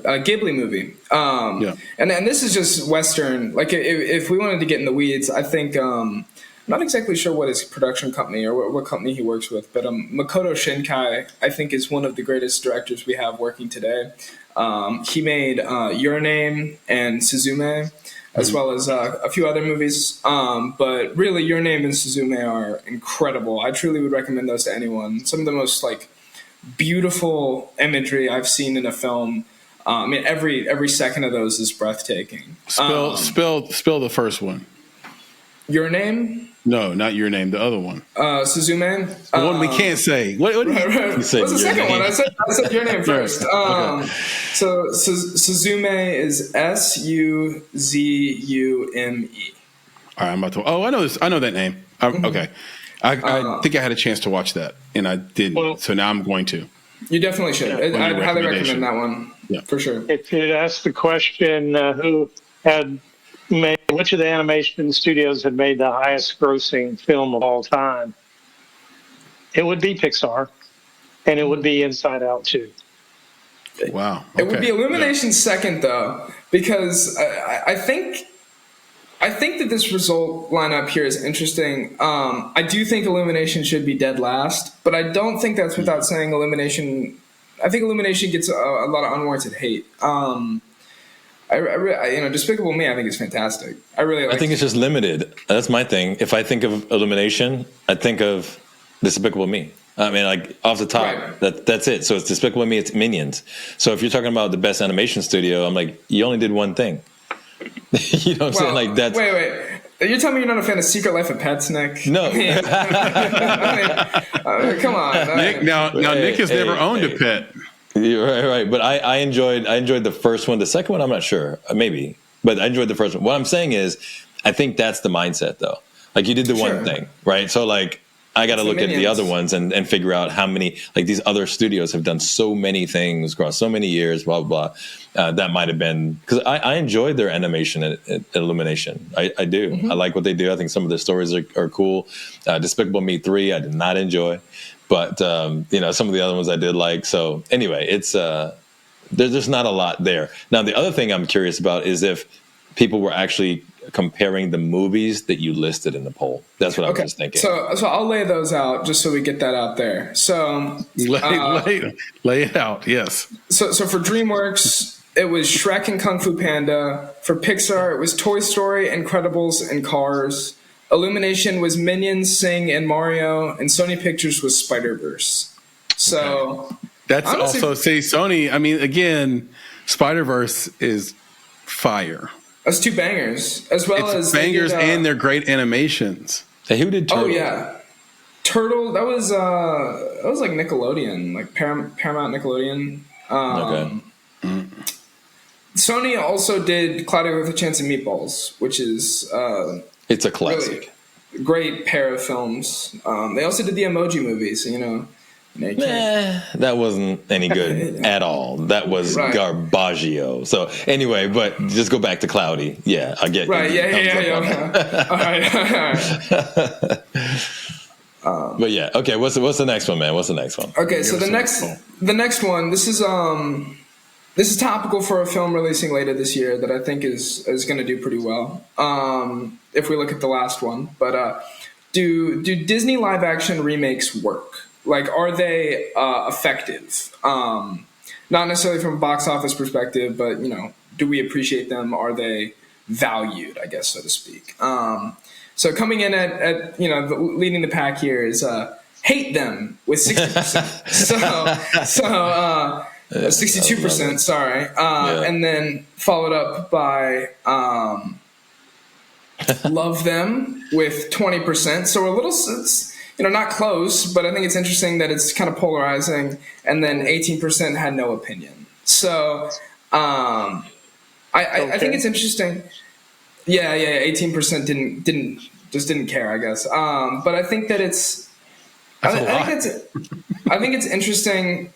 Ghibli movie. And this is just Western. Like if we wanted to get in the weeds, I think I'm not exactly sure what his production company or what company he works with, but Makoto Shinkai, I think, is one of the greatest directors we have working today. He made Your Name and Suzume, as well as a few other movies. But really, Your Name and Suzume are incredible. I truly would recommend those to anyone. Some of the most beautiful imagery I've seen in a film. I mean, every second of those is breathtaking. Spell the first one. Your Name? No, not Your Name. The other one. Suzume. The one we can't say. What you said? What's the second one? I said Your Name first. Okay. So Suzume is Suzume. All right, I'm about to. Oh, I know this. I know that name. Okay. I think I had a chance to watch that, and I didn't. Well, so now I'm going to. You definitely should. Yeah. I'd highly recommend that one. Yeah. For sure. If you'd asked the question, who had made, which of the animation studios had made the highest grossing film of all time, it would be Pixar, and it would be Inside Out too. Wow. It would be Illumination second, though, because I think that this result lineup here is interesting. I do think Illumination should be dead last, but I don't think that's without saying Illumination. I think Illumination gets a lot of unwarranted hate. Despicable Me, I think is fantastic. I really like. I think it's just limited. That's my thing. If I think of Illumination, I think of Despicable Me. I mean, like off the top, right. That's it. So it's Despicable Me, it's Minions. So if you're talking about the best animation studio, I'm like, you only did one thing. You know what I'm saying? Like that's. Wait. You're telling me you're not a fan of Secret Life of Pets, Nick? No. Come on. Nick, now Nick has never owned a pet. You're right. But I enjoyed the first one. The second one, I'm not sure. Maybe. But I enjoyed the first one. What I'm saying is, I think that's the mindset, though. Like, you did the one thing, right? So, like, I got to look at the other ones and figure out how many, like, these other studios have done so many things across so many years, blah, blah, blah. That might have been, because I enjoyed their animation at Illumination. I do. Mm-hmm. I like what they do. I think some of their stories are cool. Despicable Me 3, I did not enjoy. But, some of the other ones I did like. So, anyway, it's there's not a lot there. Now, the other thing I'm curious about is if people were actually comparing the movies that you listed in the poll. That's what I was just thinking. So I'll lay those out just so we get that out there. So lay it out. Yes. So for DreamWorks, it was Shrek and Kung Fu Panda. For Pixar, it was Toy Story, Incredibles, and Cars. Illumination was Minions, Sing, and Mario. And Sony Pictures was Spider-Verse. So that's honestly, also Sony. I mean, again, Spider-Verse is fire. That's two bangers, as well as bangers, and they're great animations. Hey, who did Turtle? Oh yeah, Turtle. That was like Nickelodeon, like Paramount Nickelodeon. Okay. Sony also did Cloudy with a Chance of Meatballs, which is it's a classic. Really great pair of films. They also did the Emoji Movie, so that wasn't any good at all. That was garbaggio. So anyway, but just go back to Cloudy. Yeah, I get. Right. Yeah. All right. But yeah, okay. What's the next one, man? What's the next one? Okay, so the next one. This is topical for a film releasing later this year that I think is going to do pretty well. If we look at the last one, but do Disney live action remakes work? Like, are they effective? Not necessarily from a box office perspective, but, do we appreciate them? Are they valued, I guess, so to speak? So coming in at leading the pack here is hate them with 60%. so 62%, sorry. And then followed up by love them with 20%. So a little... not close, but I think it's interesting that it's kind of polarizing. And then 18% had no opinion. So I think it's interesting. Yeah, 18% didn't care, I guess. But I think that I think it's interesting,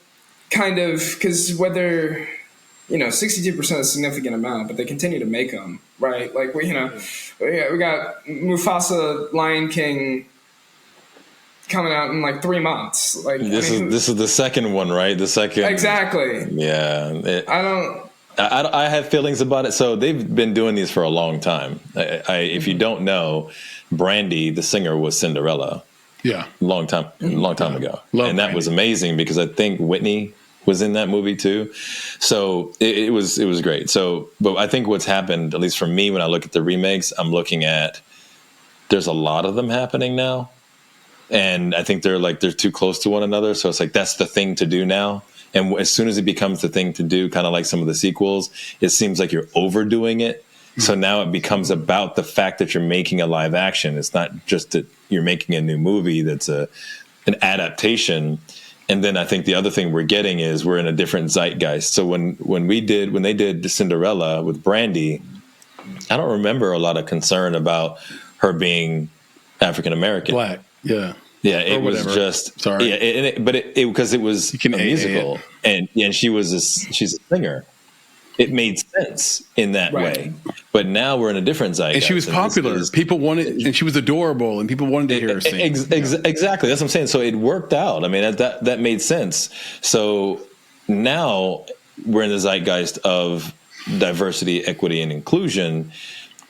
kind of, because whether 62% is a significant amount, but they continue to make them, right? Like we got Mufasa, Lion King coming out in like 3 months. Like this is the second one, right? The second, exactly. Yeah, I have feelings about it. So they've been doing these for a long time. If you don't know, Brandy, the singer, was Cinderella. Yeah, long time ago, and that was amazing because I think Whitney was in that movie too. So it was great. So, but I think what's happened, at least for me, when I look at the remakes, I'm looking at there's a lot of them happening now. And I think they're too close to one another. So it's like, that's the thing to do now. And as soon as it becomes the thing to do, kind of like some of the sequels, it seems like you're overdoing it. So now it becomes about the fact that you're making a live action. It's not just that you're making a new movie that's an adaptation. And then I think the other thing we're getting is we're in a different zeitgeist. So when they did Cinderella with Brandy, I don't remember a lot of concern about her being African American. Yeah. Yeah, it Or was whatever. just Sorry. Yeah, but because it was a can musical, and she's a singer. It made sense in that Right. way. But now we're in a different zeitgeist. And she was popular. People wanted, and she was adorable, and people wanted to hear her sing. Exactly. That's what I'm saying. So it worked out. I mean, that made sense. So now we're in the zeitgeist of diversity, equity, and inclusion.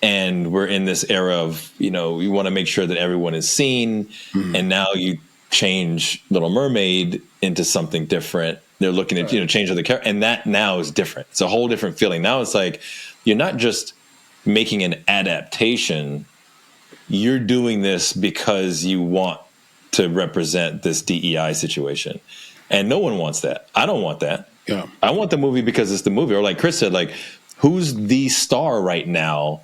And we're in this era of, we want to make sure that everyone is seen. Mm-hmm. And now you change Little Mermaid into something different. They're looking at, change of the character. And that now is different. It's a whole different feeling. Now it's like, you're not just making an adaptation. You're doing this because you want to represent this DEI situation. And no one wants that. I don't want that. Yeah. I want the movie because it's the movie. Or like Chris said, like, who's the star right now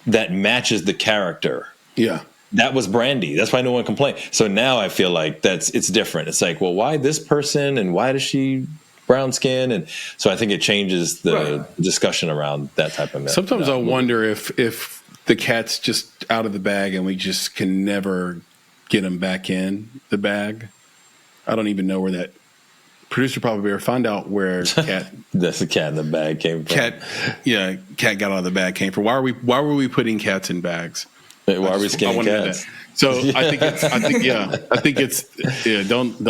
that matches the character? Yeah. That was Brandy. That's why no one complained. So now I feel like it's different. It's like, well, why this person and why does she brown skin? And so I think it changes the discussion around that type of. Sometimes I wonder if the cat's just out of the bag and we just can never get him back in the bag. I don't even know where that producer probably better find out where cat. That's the cat in the bag came from. Cat got out of the bag came from. Why were we putting cats in bags? Why are we skinning cats? So I think it's don't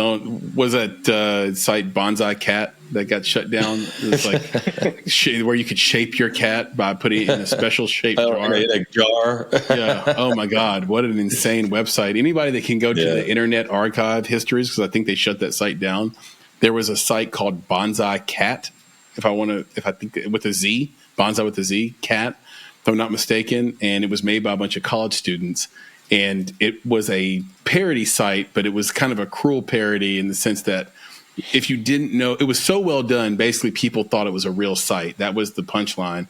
was that site Bonsai Cat that got shut down? It's like where you could shape your cat by putting it in a special shaped jar. In a jar. Yeah. Oh my God, what an insane website! Anybody that can go to the Internet Archive histories, because I think they shut that site down. There was a site called Bonsai Cat. If I think with a Z, Bonsai with a Z, Cat, if I'm not mistaken, and it was made by a bunch of college students. And it was a parody site, but it was kind of a cruel parody in the sense that if you didn't know, it was so well done, basically people thought it was a real site. That was the punchline.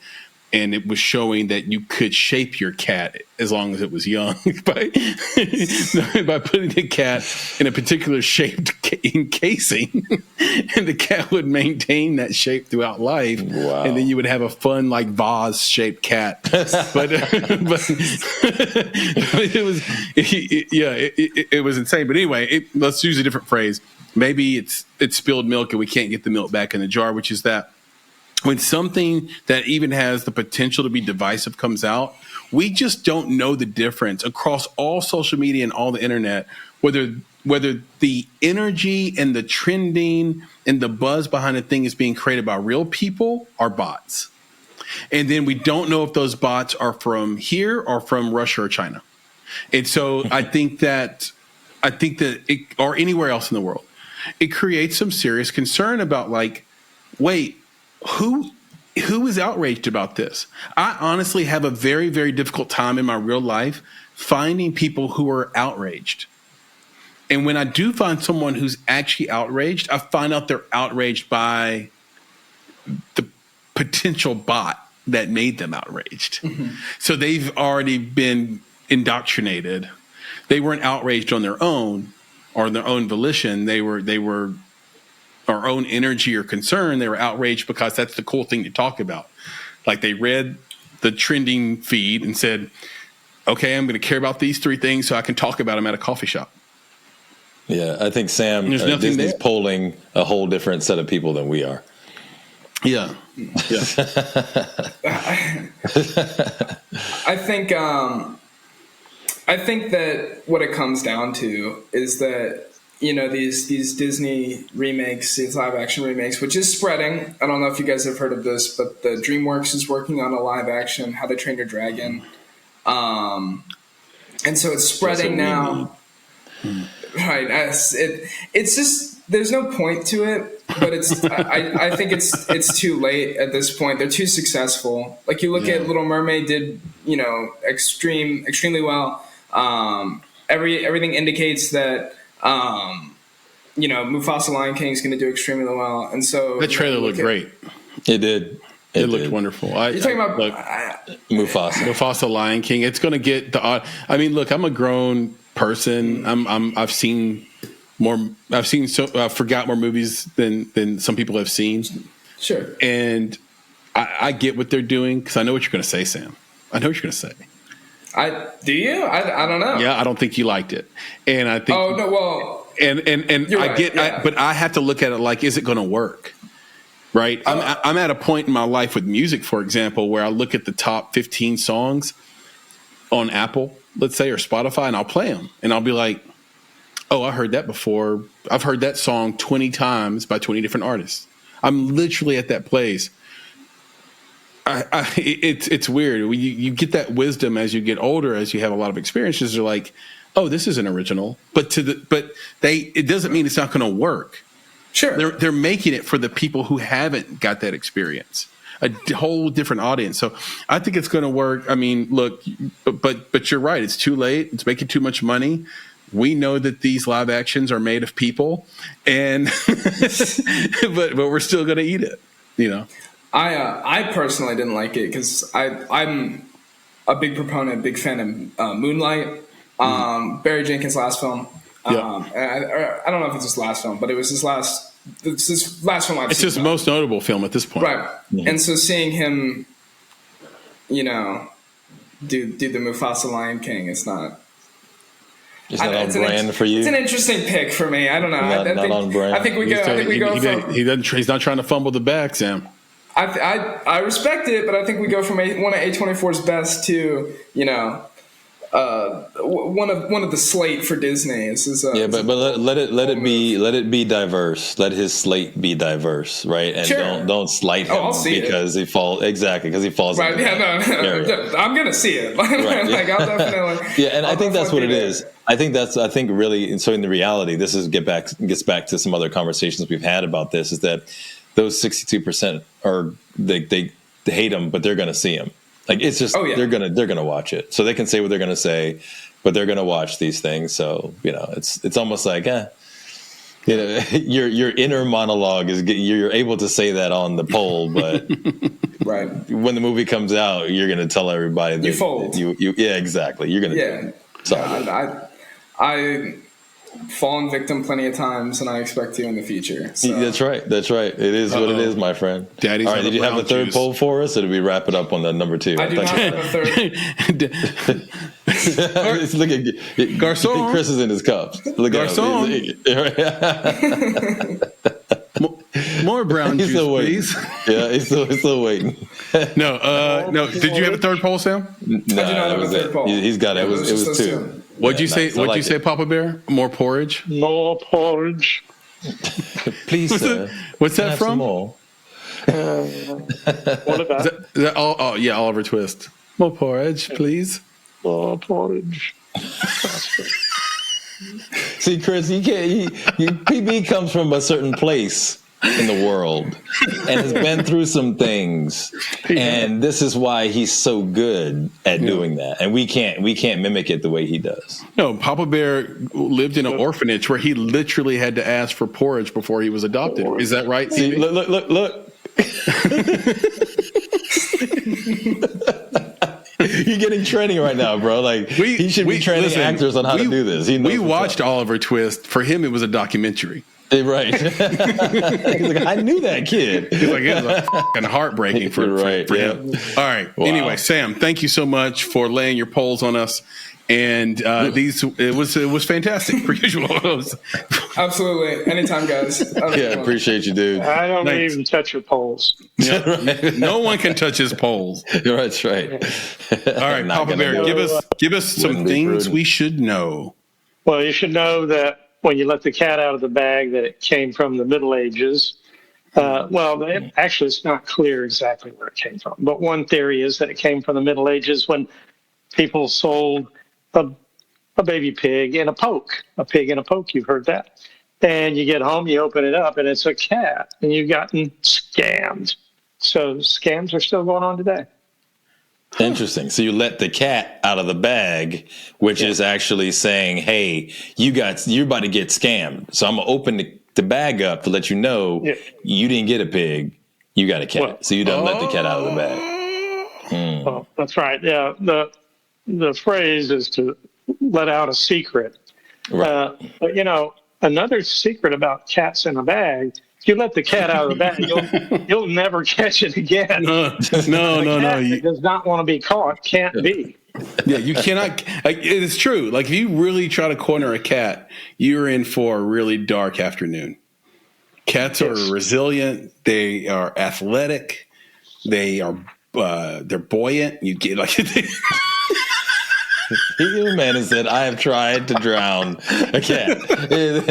And it was showing that you could shape your cat as long as it was young by putting the cat in a particular shaped encasing, and the cat would maintain that shape throughout life. Wow. And then you would have a fun, like vase-shaped cat. but it was insane. But anyway, let's use a different phrase. Maybe it's spilled milk and we can't get the milk back in the jar, which is that when something that even has the potential to be divisive comes out, we just don't know the difference across all social media and all the internet, whether the energy and the trending and the buzz behind the thing is being created by real people or bots. And then we don't know if those bots are from here or from Russia or China. And so I think that or anywhere else in the world, it creates some serious concern about like, wait, who is outraged about this? I honestly have a very, very difficult time in my real life finding people who are outraged. And when I do find someone who's actually outraged, I find out they're outraged by the potential bot that made them outraged. Mm-hmm. So they've already been indoctrinated. They weren't outraged on their own or their own volition. They were our own energy or concern. They were outraged because that's the cool thing to talk about. Like they read the trending feed and said, okay, I'm going to care about these three things so I can talk about them at a coffee shop. Yeah, I think Sam, Disney's polling a whole different set of people than we are. Yeah. I think that what it comes down to is that, these Disney remakes, these live action remakes, which is spreading. I don't know if you guys have heard of this, but the DreamWorks is working on a live action How to Train Your Dragon. And so it's spreading now. Right. It's just, there's no point to it, but I think it's too late at this point. They're too successful. Like you look at Little Mermaid did, extremely well. Everything indicates that, Mufasa Lion King is going to do extremely well. And so that trailer looked great. It did. It looked wonderful. You're talking about Mufasa Lion King. It's going to get the. I mean, look, I'm a grown person. I've seen more. I forgot more movies than some people have seen. Sure. And I get what they're doing because I know what you're going to say, Sam. I know what you're going to say. Do you? I don't know. Yeah, I don't think you liked it, and I think. Oh no, well, and I right, get, yeah. but I have to look at it like, is it going to work? Right. I'm at a point in my life with music, for example, where I look at the top 15 songs on Apple, let's say, or Spotify, and I'll play them, and I'll be like, oh, I heard that before. I've heard that song 20 times by 20 different artists. I'm literally at that place. It's weird. You get that wisdom as you get older, as you have a lot of experiences. You're like, oh, this isn't original, but it doesn't mean it's not going to work. Sure. They're making it for the people who haven't got that experience, a whole different audience. So I think it's going to work. I mean, look, but you're right. It's too late. It's making too much money. We know that these live actions are made of people, and but we're still going to eat it. You know. I personally didn't like it because I'm a big proponent, big fan of Moonlight, Barry Jenkins' last film. I don't know if it's his last film, but it was his last. It's his last film I've seen. It's his most notable film at this point, right? Mm-hmm. And so seeing him, do the Mufasa Lion King, it's not. It's not on brand for you. It's an interesting pick for me. I don't know. Not on brand. I think we go. He's not trying to fumble the bag, Sam. I respect it, but I think we go from one of A24's best to one of the slate for Disney. But let it be diverse. Let his slate be diverse, right? And sure. don't slight him because he falls right. No. I'm gonna see it. Right, like I'll definitely. Yeah, and I think that's what it is. I think really. So in the reality, this gets back to some other conversations we've had about this. Is that those 62% are they hate him, but they're going to see him. Like it's just they're gonna watch it, so they can say what they're gonna say, but they're gonna watch these things. So it's almost like your inner monologue is you're able to say that on the poll, but right when the movie comes out, you're gonna tell everybody that you fold. Yeah, exactly. You're gonna I fallen victim plenty of times, and I expect to in the future. So. That's right. It is what it is, my friend. Daddy's all right, did you have a third poll for us, or did we wrap it up on the number 2? I do not have a third. Look at Garçon. Chris is in his cups. Look Garçon. More brown juice, please. Yeah, he's still waiting. No. Did you have a third poll, Sam? No, I do not have a third poll. He's got it. It was 2. What'd you say? What'd you say, Papa Bear? More porridge. More porridge. Please, sir. What's that from? What about is that Oliver Twist. More porridge, please. more porridge? See, Chris, PB comes from a certain place in the world and has been through some things, and this is why he's so good at doing that, and we can't mimic it the way he does. No, Papa Bear lived in an orphanage where he literally had to ask for porridge before he was adopted. Is that right? See, look. You're getting training right now, bro. Like he should be training actors on how to do this. We watched Oliver Twist. For him, it was a documentary. Right. He's like, I knew that kid. He's like, it was fucking heartbreaking for him. All right. Wow. Anyway, Sam, thank you so much for laying your polls on us. And it was fantastic per usual. All anytime, guys. Appreciate you, dude. I don't even touch your polls. Yeah. Right. No one can touch his polls. That's right. All right, Papa Bear, give us some things we should know. Well, you should know that when you let the cat out of the bag, that it came from the Middle Ages. Actually, it's not clear exactly where it came from. But one theory is that it came from the Middle Ages when people sold a baby pig in a poke. A pig in a poke, you've heard that. And you get home, you open it up, and it's a cat. And you've gotten scammed. So scams are still going on today. Interesting. So you let the cat out of the bag, which is actually saying, "Hey, you're about to get scammed. So I'm gonna open the bag up to let you know you didn't get a pig, you got a cat. So you don't let the cat out of the bag." Well, that's right. Yeah. The phrase is to let out a secret. Right. But another secret about cats in a bag. If you let the cat out of the bag, you'll never catch it again. No. It does not want to be caught. Can't be. Yeah, you cannot. Like, it's true. Like, if you really try to corner a cat, you're in for a really dark afternoon. Cats are resilient. They are athletic. They're buoyant. You get like. Your man has said, "I have tried to drown a cat," and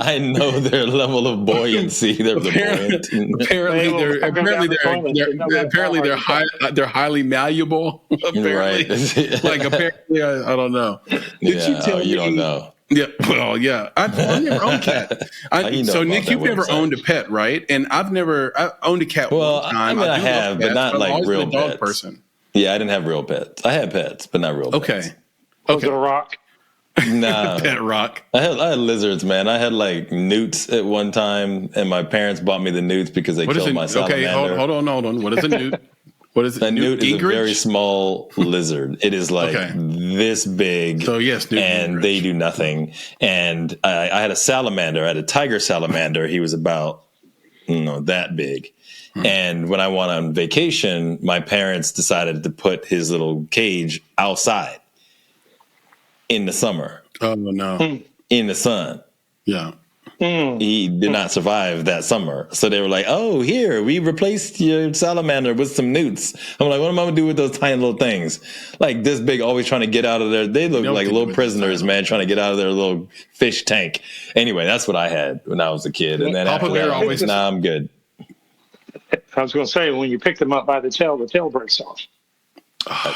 I know their level of buoyancy. Apparently they're highly malleable. Apparently, right? Like apparently, I don't know. Did you tell me? You don't know. Yeah, well, yeah. I've never owned a cat. So Nick, you've never owned a pet, right? And I owned a cat. Well, one time. I have, but not like real dog pets. Person. Yeah, I didn't have real pets. I had pets, but not real pets. Was it a rock? Nah. Pet rock. I had lizards, man. I had like newts at one time, and my parents bought me the newts because they killed my salamander. Okay, hold on. What is a newt? What is it? A newt is a very small lizard. It is like this big. So yes, Newt and Gingrich. they do nothing. And I had a salamander. I had a tiger salamander. He was about that big. And when I went on vacation, my parents decided to put his little cage outside in the summer. Oh no! In the sun. Yeah. He did not survive that summer. So they were like, "Oh, here, we replaced your salamander with some newts." I'm like, "What am I going to do with those tiny little things? Like this big, always trying to get out of there. They look like little prisoners, man, trying to get out of their little fish tank." Anyway, that's what I had when I was a kid. And then after that, I'm good. I was going to say, when you pick them up by the tail breaks off.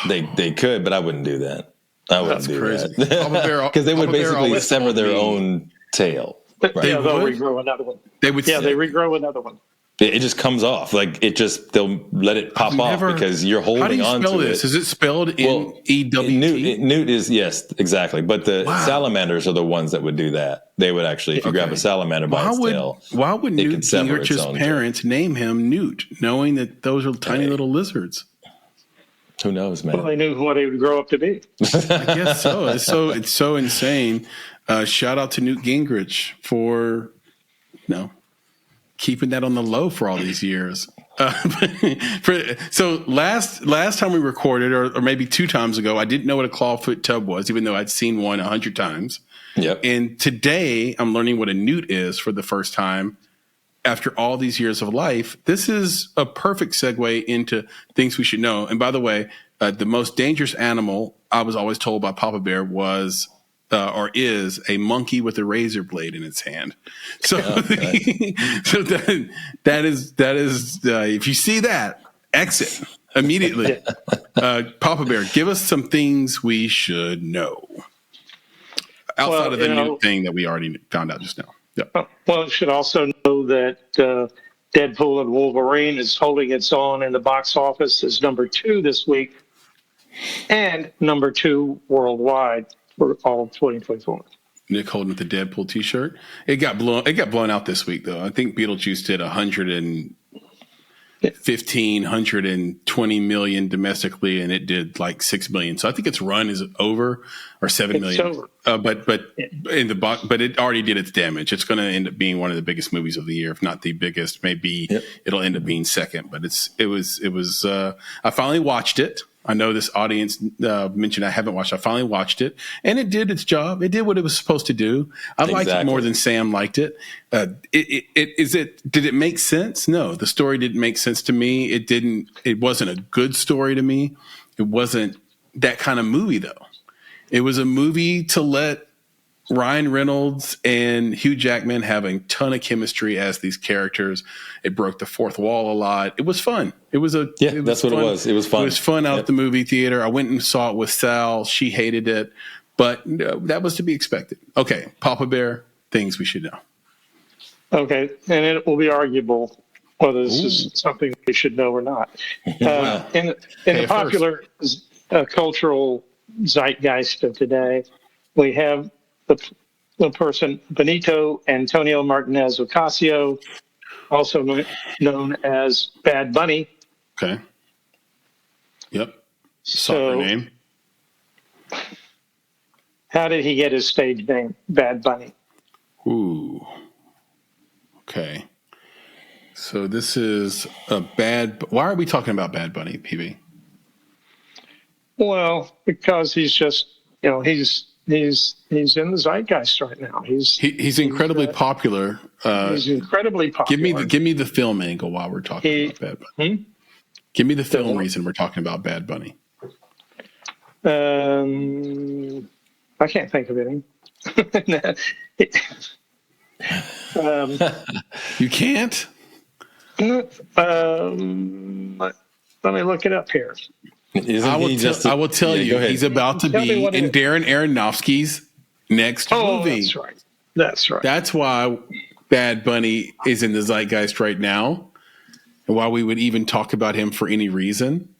They could, but I wouldn't do that. I wouldn't do that. Because they would basically sever their own tail. Right. They'll regrow another one. They regrow another one. It just comes off. Like they'll let it pop off because you're holding on to it. How do you spell this? Is it spelled N-E-W-T? Newt is, yes, exactly. But the salamanders are the ones that would do that. They would actually, if you grab a salamander by its tail, why would Newt Gingrich's parents name him Newt, knowing that those are tiny little lizards? Who knows, man? Well, they knew what he would grow up to be. I guess so. It's so insane. Shout out to Newt Gingrich for keeping that on the low for all these years. So last time we recorded, or maybe 2 times ago, I didn't know what a clawfoot tub was, even though I'd seen one 100 times. Yep. And today I'm learning what a newt is for the first time after all these years of life. This is a perfect segue into things we should know. And by the way, the most dangerous animal, I was always told by Papa Bear, was or is a monkey with a razor blade in its hand. So, so that is if you see that, exit immediately. Papa Bear, give us some things we should know outside of the new thing that we already found out just now. Yep. Well, you should also know that Deadpool and Wolverine is holding its own in the box office as number 2 this week and number 2 worldwide for all of 2024. Nick holding up the Deadpool T-shirt. It got blown out this week, though. I think Beetlejuice did 120 million domestically, and it did like 6 million. So I think its run is over, or 7 million. It's over. But in the box, but it already did its damage. It's going to end up being one of the biggest movies of the year, if not the biggest. Maybe it'll end up being second. But it was. I finally watched it. I know this audience mentioned I haven't watched. I finally watched it, and it did its job. It did what it was supposed to do. I liked it more than Sam liked it. Did it make sense? No, the story didn't make sense to me. It didn't. It wasn't a good story to me. It wasn't that kind of movie, though. It was a movie to let Ryan Reynolds and Hugh Jackman have a ton of chemistry as these characters. It broke the fourth wall a lot. It was fun. That's what it was. It was fun. It was fun out at the movie theater. I went and saw it with Sal. She hated it, but that was to be expected. Okay, Papa Bear, things we should know. Okay, and it will be arguable whether this is something we should know or not. In the popular cultural zeitgeist of today, we have the person Benito Antonio Martinez Ocasio, also known as Bad Bunny. Okay. Yep. Saw her name. How did he get his stage name, Bad Bunny? Ooh. Okay. So this is a bad. Why are we talking about Bad Bunny, PB? Well, because he's just, he's in the zeitgeist right now. He's incredibly popular. He's incredibly popular. Give me the film angle while we're talking about Bad Bunny. Give me the film reason we're talking about Bad Bunny. I can't think of any. You can't? Let me look it up here. I will tell you, he's about to be in Darren Aronofsky's next movie. That's right. That's why Bad Bunny is in the zeitgeist right now, and why we would even talk about him for any reason.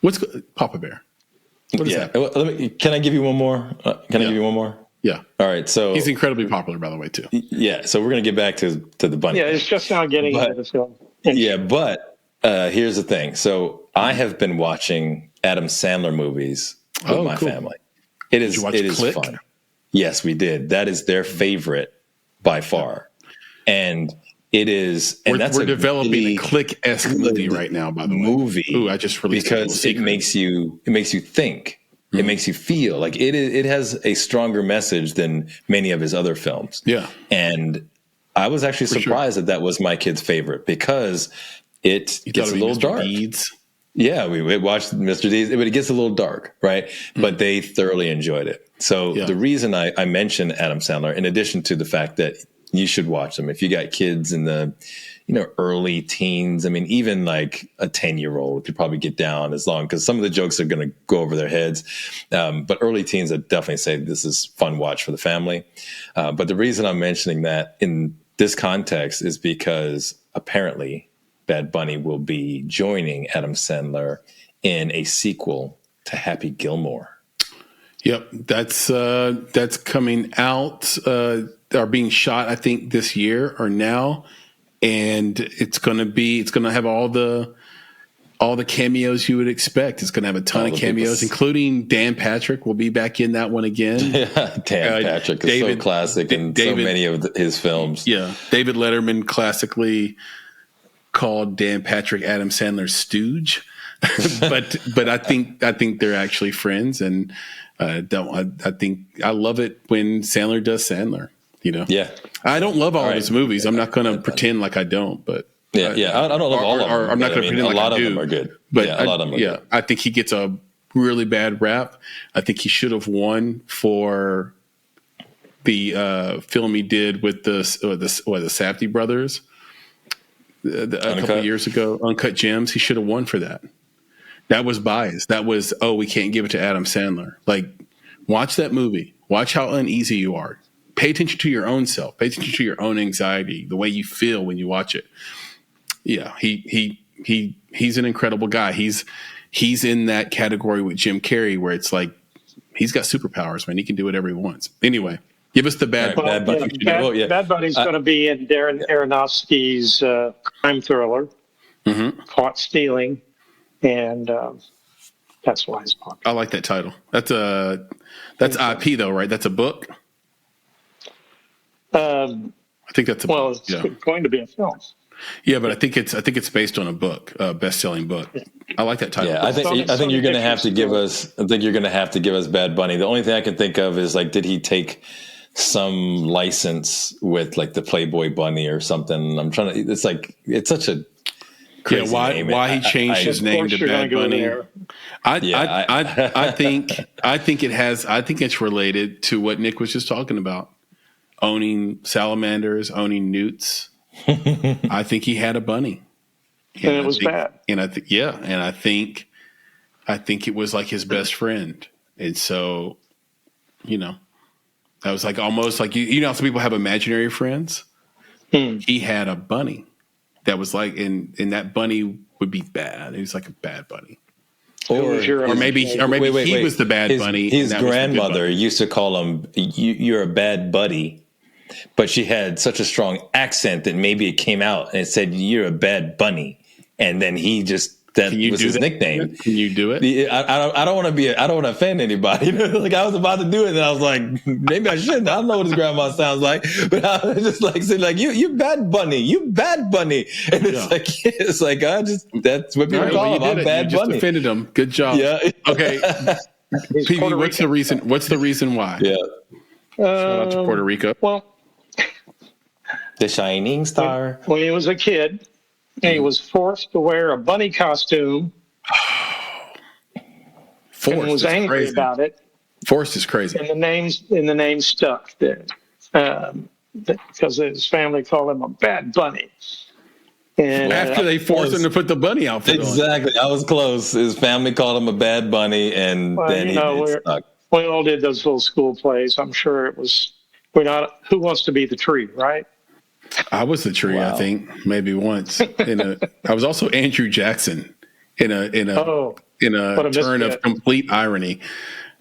What's Papa Bear? What is that? Can I give you one more? Can I give you one more? Yeah. All right. So he's incredibly popular, by the way, too. Yeah. So we're gonna get back to the bunny. Yeah, it's just now getting into the film. Yeah, but here's the thing. So I have been watching Adam Sandler movies with my family. It is fun. Yes, we did. That is their favorite by far, and it is. And we're developing a Click-esque movie right now. By the way, Ooh, I just released because it makes you think. It makes you feel like it has a stronger message than many of his other films. Yeah, and I was actually surprised that was my kid's favorite because it gets a little dark. Deeds? Yeah, we watched Mr. Deeds, but it gets a little dark, right? But they thoroughly enjoyed it. So the reason I mentioned Adam Sandler, in addition to the fact that you should watch them, if you got kids in the early teens, I mean, even like a 10-year-old could probably get down as long, because some of the jokes are going to go over their heads. But early teens, I'd definitely say this is fun watch for the family. But the reason I'm mentioning that in this context is because apparently Bad Bunny will be joining Adam Sandler in a sequel to Happy Gilmore. Yep, that's coming out, are being shot, I think, this year or now, and it's gonna have all the cameos you would expect. It's gonna have a ton of cameos, including Dan Patrick will be back in that one again. Yeah, Dan Patrick is so classic in so many of his films. Yeah, David Letterman classically called Dan Patrick Adam Sandler's stooge, but I think they're actually friends, and I think I love it when Sandler does Sandler. Yeah, I don't love all of his movies. I'm not going to pretend like I don't, but I don't love all of them. I'm not going to pretend like I do. A lot of them are good, but a lot of them are good. I think he gets a really bad rap. I think he should have won for the film he did with the Safdie brothers a couple of years ago, Uncut Gems. He should have won for that. That was biased. That was, we can't give it to Adam Sandler. Like, watch that movie. Watch how uneasy you are. Pay attention to your own self. Pay attention to your own anxiety, the way you feel when you watch it. Yeah, he's an incredible guy. He's in that category with Jim Carrey, where it's like he's got superpowers, man. He can do whatever he wants. Anyway, give us the Bad Bunny. Bad Bunny's going to be in Darren Aronofsky's crime thriller, Caught Stealing, and that's why it's popular. I like that title. That's IP though, right? That's a book. I think that's a book. It's going to be a film. Yeah, but I think it's based on a book, a best-selling book. I like that title. Yeah, I think you're going to have to give us. I think you're going to have to give us Bad Bunny. The only thing I can think of is, like, did he take some license with like the Playboy Bunny or something? I'm trying to. It's like it's such a crazy name. Why he changed his name to Bad Bunny? I think it's related to what Nick was just talking about. Owning salamanders, owning newts. I think he had a bunny, and it was bad. And I think it was like his best friend, and so, that was like almost like you know how some people have imaginary friends. He had a bunny that was like, and that bunny would be bad. He was like a bad bunny. Or maybe he was the bad bunny. His grandmother used to call him, "You're a bad buddy." But she had such a strong accent that maybe it came out and it said, "You're a bad bunny." And then he just That Can you was do his that? nickname. Can you do it? I don't want to I don't want to offend anybody. Like I was about to do it, and I was like, maybe I shouldn't. I don't know what his grandma sounds like, but I was just like saying, like you bad bunny, you bad bunny, and it's like I just that's what people call him. I'm bad you bunny. Just offended him. Good job. Yeah. Okay. He's PV, Puerto what's the Rican. reason? What's the reason why? Yeah. Shout out to Puerto Rico. Well, The shining star. when he was a kid, he was forced to wear a bunny costume and was angry about it. Forced is crazy. And the name stuck there because his family called him a bad bunny. And After they forced him to put the bunny outfit on. Exactly. I was close. His family called him a bad bunny, and then he stuck. we all did those little school plays. I'm sure it was. We're not. Who wants to be the tree, right? I was the tree, I think, maybe once. I was also Andrew Jackson in a turn of complete irony.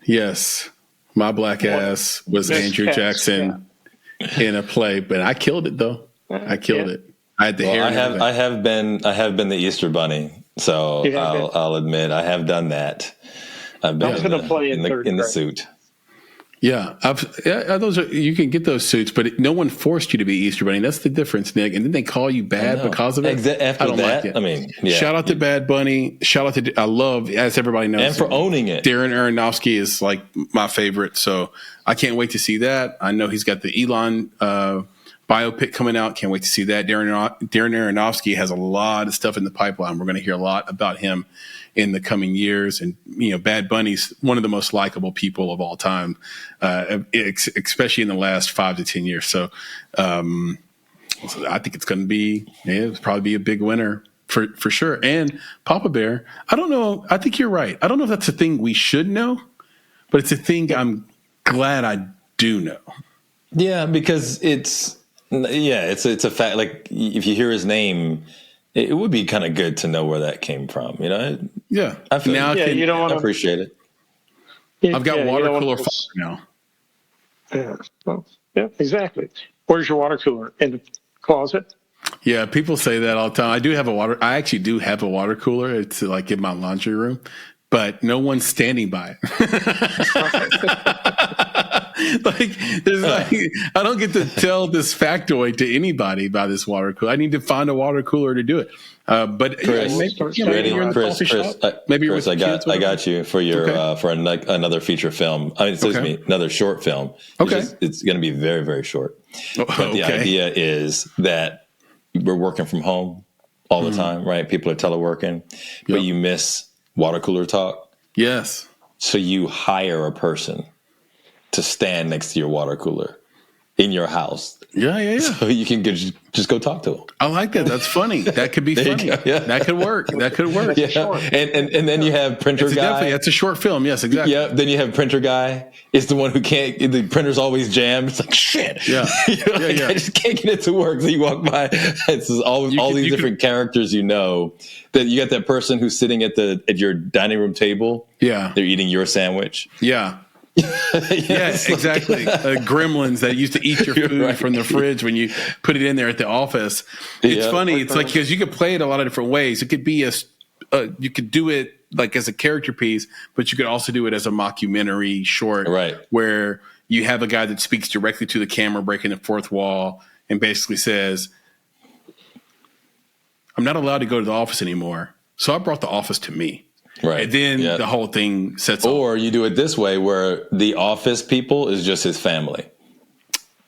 Yes, my black ass was Andrew Jackson in a play, but I killed it though. I killed it. I had the hair. I have been the Easter Bunny, so I'll admit I have done that. I've been in the suit. Yeah, those you can get those suits, but no one forced you to be Easter Bunny. That's the difference, Nick. And then they call you bad because of it. After I don't like it. I mean, shout out to Bad Bunny. Shout out to I love, as everybody knows, and for owning it. Darren Aronofsky is like my favorite, so I can't wait to see that. I know he's got the Elon biopic coming out. Can't wait to see that. Darren Aronofsky has a lot of stuff in the pipeline. We're going to hear a lot about him in the coming years. And, Bad Bunny's one of the most likable people of all time, especially in the last 5 to 10 years. So I think it's going to be, it's probably be a big winner for sure. And Papa Bear, I don't know. I think you're right. I don't know if that's a thing we should know, but it's a thing I'm glad I do know. Yeah, because it's a fact. Like if you hear his name, it would be kind of good to know where that came from. Yeah. I feel now you don't want to appreciate it. I've got water cooler now. Yeah. Well, yeah, exactly. Where's your water cooler? In the closet? Yeah, people say that all the time. I actually do have a water cooler. It's like in my laundry room, but no one's standing by it. I don't get to tell this factoid to anybody about this water cooler. I need to find a water cooler to do it. But Chris, maybe you're in the coffee shop. Maybe you're with I kids, got you for your for another feature film. I mean, another short film. Okay, it's going to be very, very short. But the idea is that we're working from home all the time, right? People are teleworking, but you miss water cooler talk. Yes. So you hire a person to stand next to your water cooler in your house. Yeah. So you can just go talk to them. I like that. That's funny. That could be funny. Yeah. That could work. Yeah. And then you have printer guy. That's a short film. Yes, exactly. Yeah. Then you have printer guy. It's the one who can't. The printer's always jammed. It's like shit. Yeah. I just can't get it to work. So you walk by. It's all these different characters. That you got that person who's sitting at your dining room table. Yeah. They're eating your sandwich. Yeah. Yes, exactly. Gremlins that used to eat your food from the fridge when you put it in there at the office. It's funny. It's like because you could play it a lot of different ways. It could be you could do it like as a character piece, but you could also do it as a mockumentary short, right? Where you have a guy that speaks directly to the camera, breaking the fourth wall, and basically says, "I'm not allowed to go to the office anymore, so I brought the office to me." Right. And then the whole thing sets off. Or you do it this way where the office people is just his family.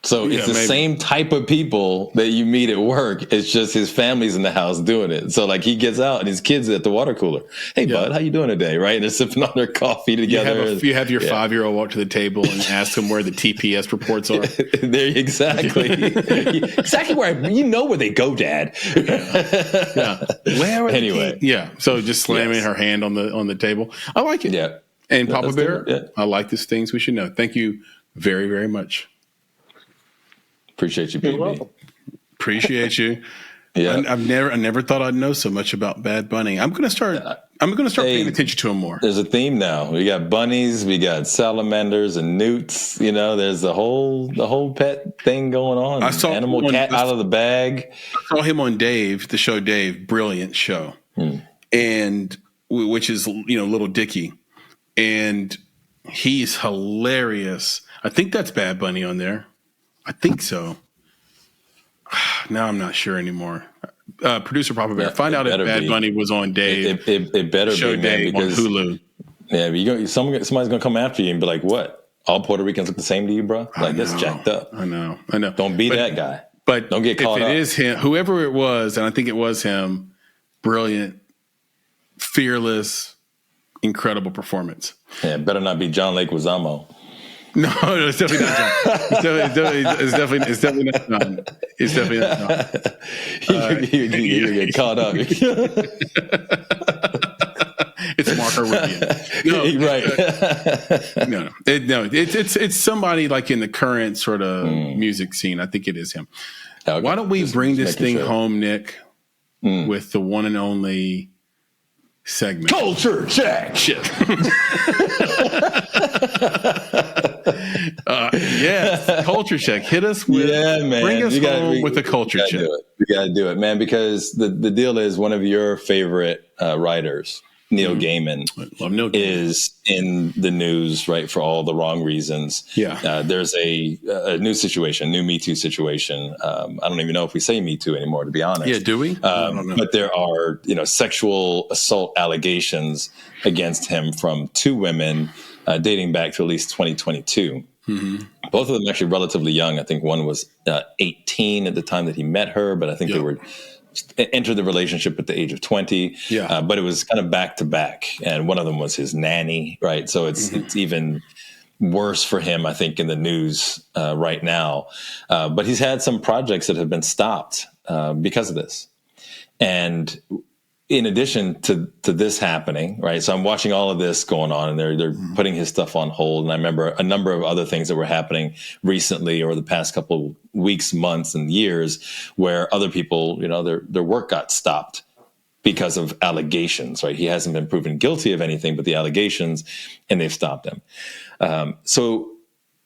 So it's the same type of people that you meet at work. It's just his family's in the house doing it. So like he gets out and his kids at the water cooler. Hey, bud, how you doing today? Right. And they're sipping on their coffee together. You have your 5-year-old walk to the table and ask them where the TPS reports are. Exactly. Exactly where where they go, Dad. Yeah. Where anyway. So just slamming her hand on the table. I like it. Yeah. And Papa Bear, I like these things we should know. Thank you very, very much. Appreciate you, You're PB. welcome. Appreciate you. Yeah, I never thought I'd know so much about Bad Bunny. I'm gonna start paying attention to him more. There's a theme now. We got bunnies, we got salamanders and newts. There's the whole pet thing going on. I saw animal cat out of the bag. I saw him on Dave, the show Dave, brilliant show. and which is, Little Dicky, and he's hilarious. I think that's Bad Bunny on there. I think so. Now I'm not sure anymore. Producer Papa Bear, find out if Bad Bunny was on Dave. It better show be, man, Dave because on Hulu. Yeah, somebody's gonna come after you and be like, "What? All Puerto Ricans look the same to you, bro? Like that's jacked up." I know. Don't be that guy. But don't get caught up. If it is him, whoever it was, and I think it was him, brilliant, fearless, incredible performance. Yeah, it better not be John Leguizamo. No, it's definitely not John. It's definitely not John. It's definitely not John. You get caught up. It's Marco Rubio. No, right. It's somebody like in the current sort of music scene. I think it is him. Okay. Why don't we bring this thing home, Nick, with the one and only segment? Culture check. Yes, culture check. Hit us with, bring us home with the culture check. We got to do it, man, because the deal is one of your favorite writers, Neil Gaiman, is in the news, right, for all the wrong reasons. Yeah. There's a new situation, new Me Too situation. I don't even know if we say Me Too anymore, to be honest. Yeah, do we? I don't know. But there are, sexual assault allegations against him from two women dating back to at least 2022. Mm-hmm. Both of them actually relatively young. I think one was 18 at the time that he met her, but I think they were entered the relationship at the age of 20. Yeah. But it was kind of back to back. And one of them was his nanny, right? So it's even worse for him, I think, in the news right now. But he's had some projects that have been stopped because of this. And in addition to this happening, right? So I'm watching all of this going on, and they're putting his stuff on hold. And I remember a number of other things that were happening recently, or the past couple of weeks, months, and years, where other people, their work got stopped because of allegations, right? He hasn't been proven guilty of anything but the allegations, and they've stopped him. So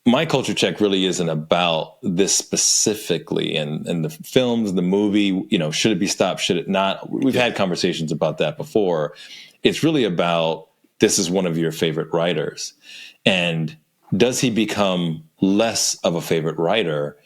my culture check really isn't about this specifically, and the films, the movie, should it be stopped? Should it not? We've had conversations about that before. It's really about, this is one of your favorite writers, and does he become less of a favorite writer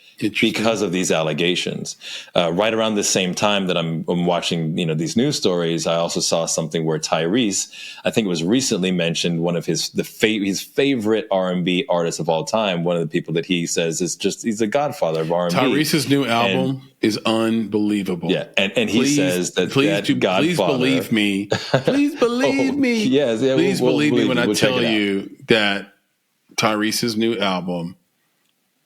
because of these allegations? Right around the same time that I'm watching, these news stories, I also saw something where Tyrese, I think it was recently mentioned, one of his favorite R&B artists of all time, one of the people that he says is he's the godfather of R&B. Tyrese's new album is unbelievable. Yeah, and he says that godfather. Please believe me. Please believe me. Yes, yeah, please believe me when I tell you that Tyrese's new album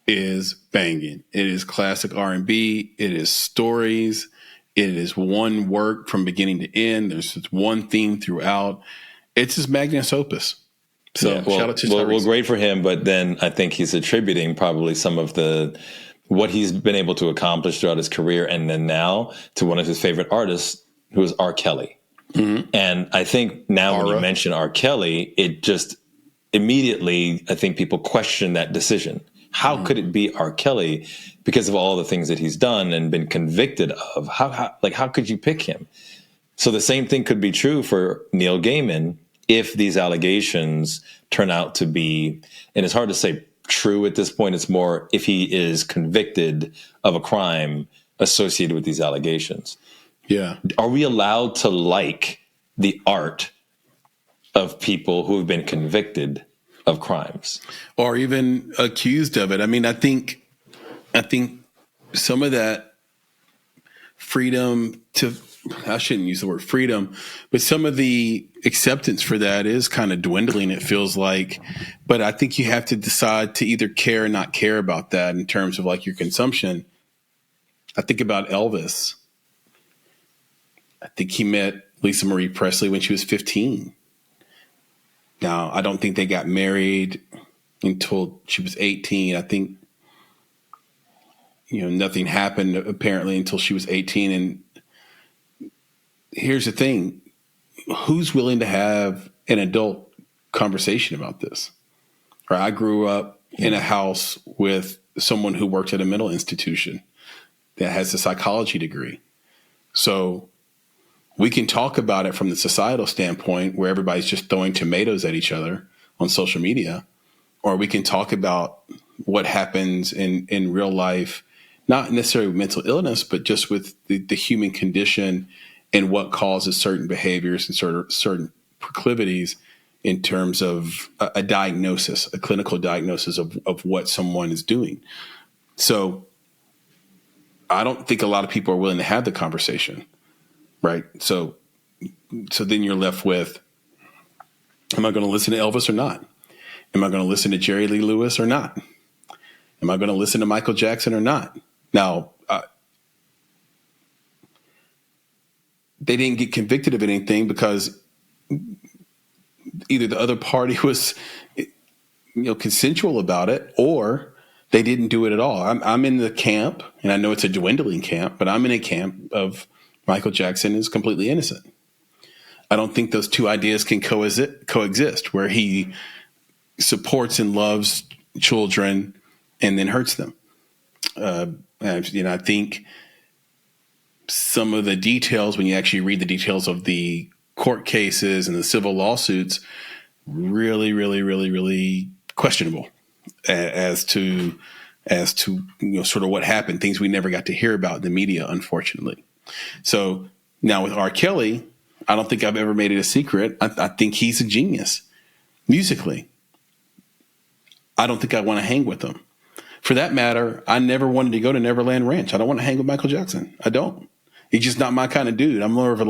is banging. It is classic R&B. It is stories. It is one work from beginning to end. There's just one theme throughout. It's his magnum opus. So shout out to Tyrese. Well, great for him. But then I think he's attributing probably some of what he's been able to accomplish throughout his career, and then now to one of his favorite artists, who is R. Kelly. Mm-hmm. And I think now when you mention R. Kelly, it just immediately, I think people question that decision. How could it be R. Kelly because of all the things that he's done and been convicted of? How could you pick him? So the same thing could be true for Neil Gaiman if these allegations turn out to be, and it's hard to say true at this point, it's more if he is convicted of a crime associated with these allegations. Yeah. Are we allowed to like the art of people who have been convicted of crimes, or even accused of it? I mean, I think some of that freedom I shouldn't use the word freedom, but some of the acceptance for that is kind of dwindling, it feels like. But I think you have to decide to either care or not care about that in terms of like your consumption. I think about Elvis. I think he met Lisa Marie Presley when she was 15. Now, I don't think they got married until she was 18. I think, nothing happened apparently until she was 18. And here's the thing. Who's willing to have an adult conversation about this? Or I grew up in a house with someone who worked at a mental institution that has a psychology degree. So we can talk about it from the societal standpoint where everybody's just throwing tomatoes at each other on social media, or we can talk about what happens in real life, not necessarily with mental illness, but just with the human condition and what causes certain behaviors and certain proclivities in terms of a diagnosis, a clinical diagnosis of what someone is doing. So I don't think a lot of people are willing to have the conversation, right? So then you're left with, am I going to listen to Elvis or not? Am I going to listen to Jerry Lee Lewis or not? Am I going to listen to Michael Jackson or not? Now, they didn't get convicted of anything because either the other party was, consensual about it, or they didn't do it at all. I'm in the camp, and I know it's a dwindling camp, but I'm in a camp of Michael Jackson is completely innocent. I don't think those two ideas can coexist, where he supports and loves children and then hurts them. I think some of the details, when you actually read the details of the court cases and the civil lawsuits, really, really, really, really questionable as to sort of what happened, things we never got to hear about in the media, unfortunately. So now with R. Kelly, I don't think I've ever made it a secret. I think he's a genius musically. I don't think I want to hang with him. For that matter, I never wanted to go to Neverland Ranch. I don't want to hang with Michael Jackson. I don't. He's just not my kind of dude. I'm more of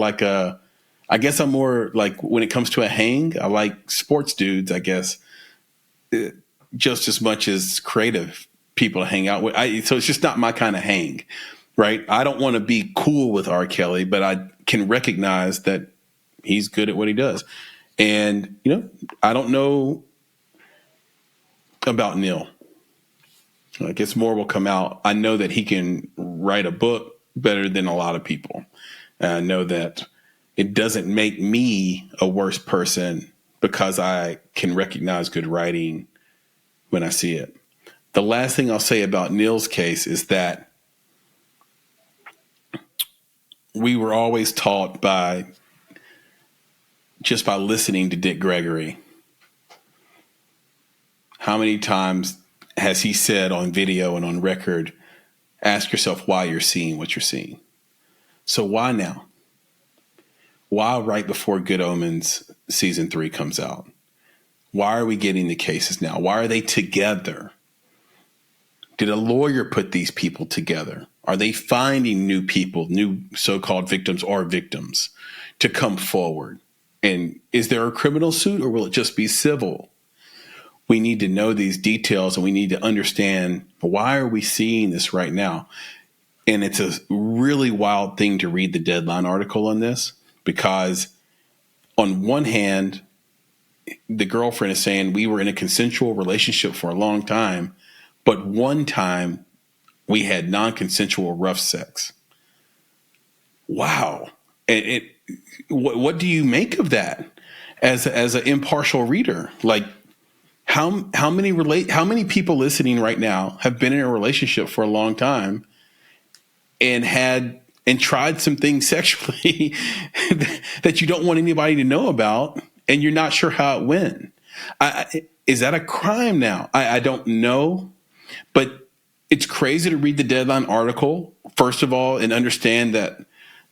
I guess I'm more like, when it comes to a hang, I like sports dudes, I guess, just as much as creative people to hang out with. So it's just not my kind of hang, right? I don't want to be cool with R. Kelly, but I can recognize that he's good at what he does. And, I don't know about Neil. I guess more will come out. I know that he can write a book better than a lot of people. And I know that it doesn't make me a worse person because I can recognize good writing when I see it. The last thing I'll say about Neil's case is that we were always taught by listening to Dick Gregory. How many times has he said on video and on record, ask yourself why you're seeing what you're seeing? So why now? Why right before Good Omens season 3 comes out? Why are we getting the cases now? Why are they together? Did a lawyer put these people together? Are they finding new people, new so-called victims or victims to come forward? And is there a criminal suit, or will it just be civil? We need to know these details, and we need to understand, why are we seeing this right now? And it's a really wild thing to read the Deadline article on this, because on one hand, the girlfriend is saying we were in a consensual relationship for a long time, but one time we had non-consensual rough sex. Wow. What do you make of that as an impartial reader? Like, how many people listening right now have been in a relationship for a long time and tried some things sexually that you don't want anybody to know about, and you're not sure how it went? Is that a crime now? I don't know, but it's crazy to read the Deadline article, first of all, and understand that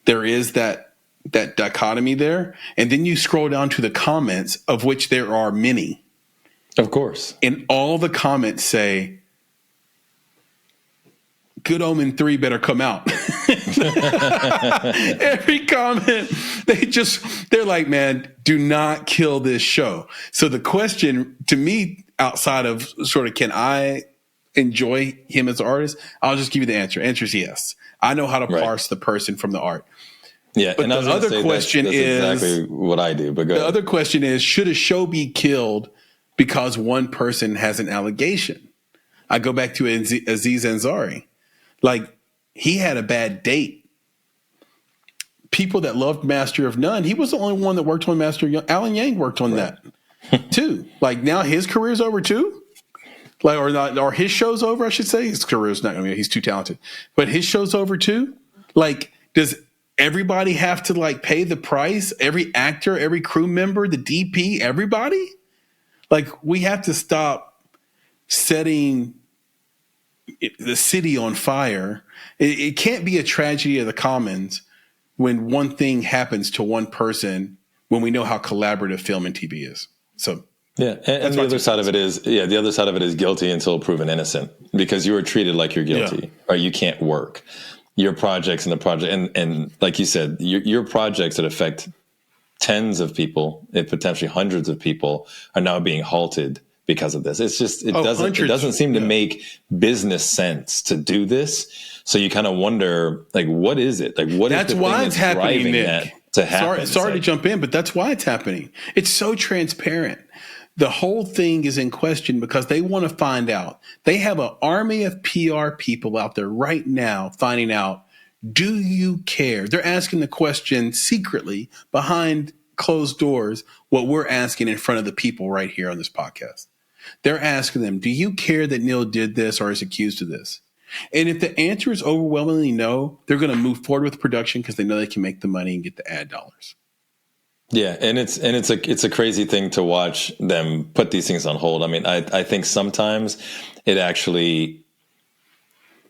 there is that dichotomy there. And then you scroll down to the comments, of which there are many. Of course. And all the comments say, Good Omen 3 better come out. Every comment, they're like, man, do not kill this show. So the question to me, outside of sort of, can I enjoy him as an artist? I'll just give you the answer. Answer is yes. I know how to parse the person from the art. Yeah. But the other question is exactly what I do. But go ahead. Other question is, should a show be killed because one person has an allegation? I go back to Aziz Ansari. Like, he had a bad date. People that loved Master of None, he was the only one that worked on Master of None. Alan Yang worked on that too. Like, now his career's over too? Like, or his show's over, I should say. His career's not going to be, he's too talented. But his show's over too? Like, does everybody have to like pay the price? Every actor, every crew member, the DP, everybody? Like, we have to stop setting the city on fire. It can't be a tragedy of the commons when one thing happens to one person, when we know how collaborative film and TV is. So yeah, and the other side of it is, the other side of it is guilty until proven innocent, because you were treated like you're guilty, or you can't work. Your projects and the project, and like you said, your projects that affect tens of people, and potentially hundreds of people, are now being halted because of this. It's just, it doesn't seem to make business sense to do this. So you kind of wonder, like, what is it? Like, what that's is the why thing it's that's happening, driving Nick. that to happen? Sorry to jump in, but that's why it's happening. It's so transparent. The whole thing is in question because they want to find out. They have an army of PR people out there right now finding out, do you care? They're asking the question secretly behind closed doors, what we're asking in front of the people right here on this podcast. They're asking them, do you care that Neil did this or is accused of this? And if the answer is overwhelmingly no, they're going to move forward with production because they know they can make the money and get the ad dollars. Yeah, and it's a crazy thing to watch them put these things on hold. I mean, I think sometimes it actually,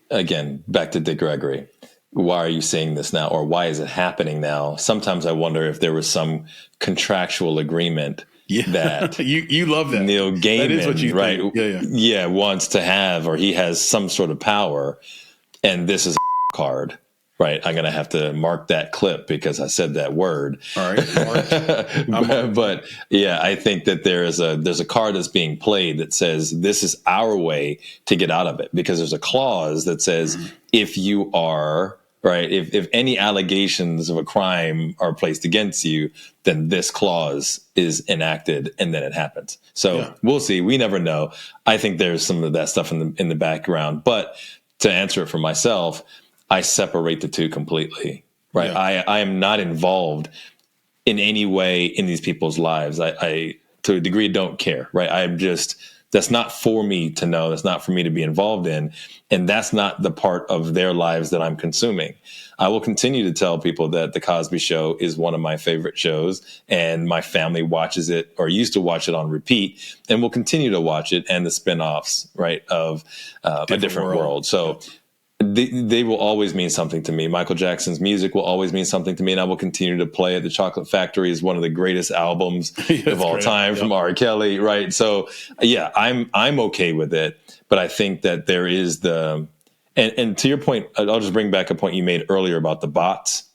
again, back to Dick Gregory, why are you saying this now, or why is it happening now? Sometimes I wonder if there was some contractual agreement that you love that Neil Gaiman, that is what you right? Think. Wants to have, or he has some sort of power, and this is a card. Right, I'm going to have to mark that clip because I said that word. All right, but yeah, I think that there's a card that's being played that says this is our way to get out of it, because there's a clause that says if you are right, if any allegations of a crime are placed against you, then this clause is enacted and then it happens. So we'll see. We never know. I think there's some of that stuff in the background, but to answer it for myself, I separate the two completely, right? Yeah. I am not involved in any way in these people's lives. I to a degree, don't care, right? That's not for me to know. That's not for me to be involved in. And that's not the part of their lives that I'm consuming. I will continue to tell people that The Cosby Show is one of my favorite shows, and my family watches it or used to watch it on repeat, and will continue to watch it, and the spinoffs, right, of A Different World. So they will always mean something to me. Michael Jackson's music will always mean something to me, and I will continue to play it. The Chocolate Factory is one of the greatest albums of all time from R. Kelly, right? So yeah, I'm okay with it, but I think that there is and to your point, I'll just bring back a point you made earlier about the bots.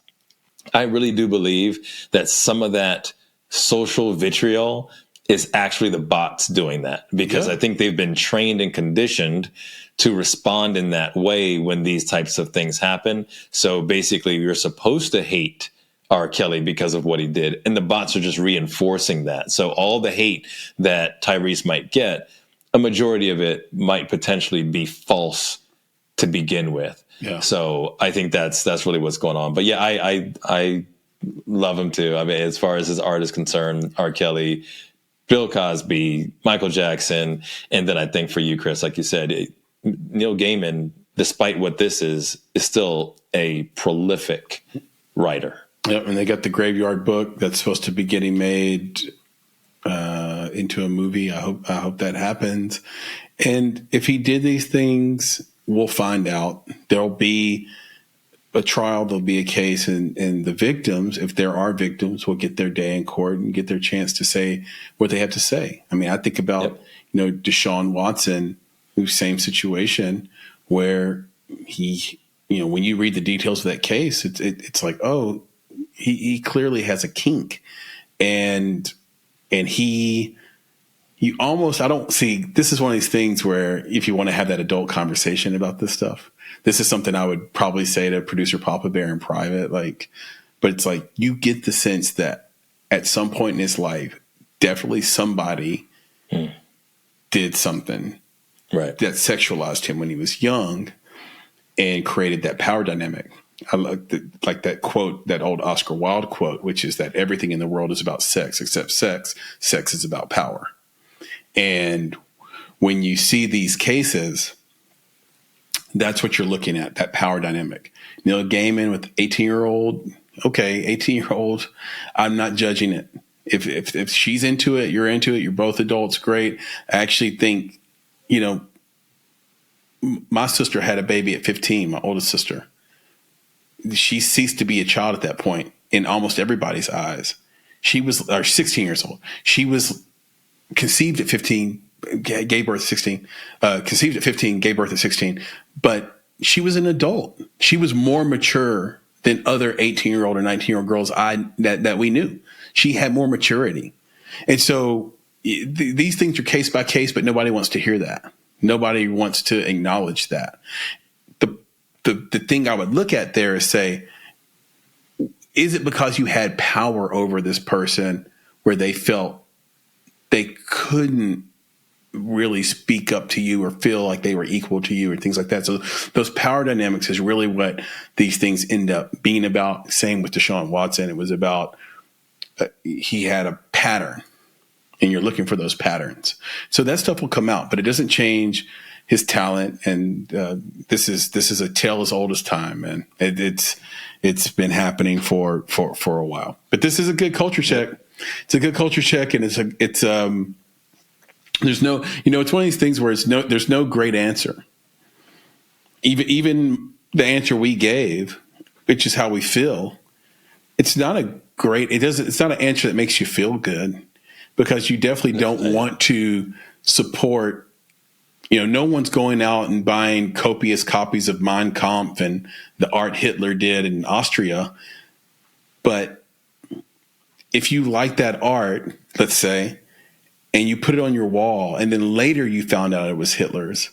I really do believe that some of that social vitriol is actually the bots doing that, because I think they've been trained and conditioned to respond in that way when these types of things happen. So basically, you're supposed to hate R. Kelly because of what he did, and the bots are just reinforcing that. So all the hate that Tyrese might get, a majority of it might potentially be false to begin with. Yeah. So I think that's really what's going on. But yeah, I love him too. I mean, as far as his art is concerned, R. Kelly, Bill Cosby, Michael Jackson, and then I think for you, Chris, like you said, Neil Gaiman, despite what this is still a prolific writer. Yep, and they got the Graveyard Book that's supposed to be getting made into a movie. I hope that happens. And if he did these things, we'll find out. There'll be a trial, there'll be a case, and the victims, if there are victims, will get their day in court and get their chance to say what they have to say. I mean, I think about Deshaun Watson, who's same situation, where he, when you read the details of that case, it's like, oh, he clearly has a kink, and you almost, I don't see, this is one of these things where if you want to have that adult conversation about this stuff, this is something I would probably say to producer Papa Bear in private, but it's like, you get the sense that at some point in his life, definitely somebody did something that sexualized him when he was young and created that power dynamic. I like that quote, that old Oscar Wilde quote, which is that everything in the world is about sex except sex. Sex is about power. And when you see these cases, that's what you're looking at, that power dynamic. Neil Gaiman with 18-year-old, okay, 18-year-old, I'm not judging it. If she's into it, you're both adults, great. I actually think, my sister had a baby at 15, my oldest sister. She ceased to be a child at that point in almost everybody's eyes. She was 16 years old. She was conceived at 15, gave birth at 16, conceived at 15, gave birth at 16, but she was an adult. She was more mature than other 18-year-old or 19-year-old girls that we knew. She had more maturity. And so these things are case by case, but nobody wants to hear that. Nobody wants to acknowledge that. The thing I would look at there is say, is it because you had power over this person where they felt they couldn't really speak up to you or feel like they were equal to you or things like that? So those power dynamics is really what these things end up being about. Same with Deshaun Watson. It was about he had a pattern, and you're looking for those patterns. So that stuff will come out, but it doesn't change his talent. And this is a tale as old as time, and it's been happening for a while. But this is a good culture check. It's a good culture check, and there's no, it's one of these things where there's no great answer. Even the answer we gave, which is how we feel, it's not it's not an answer that makes you feel good, because you definitely don't want to support. No one's going out and buying copious copies of Mein Kampf and the art Hitler did in Austria. But if you like that art, let's say, and you put it on your wall, and then later you found out it was Hitler's,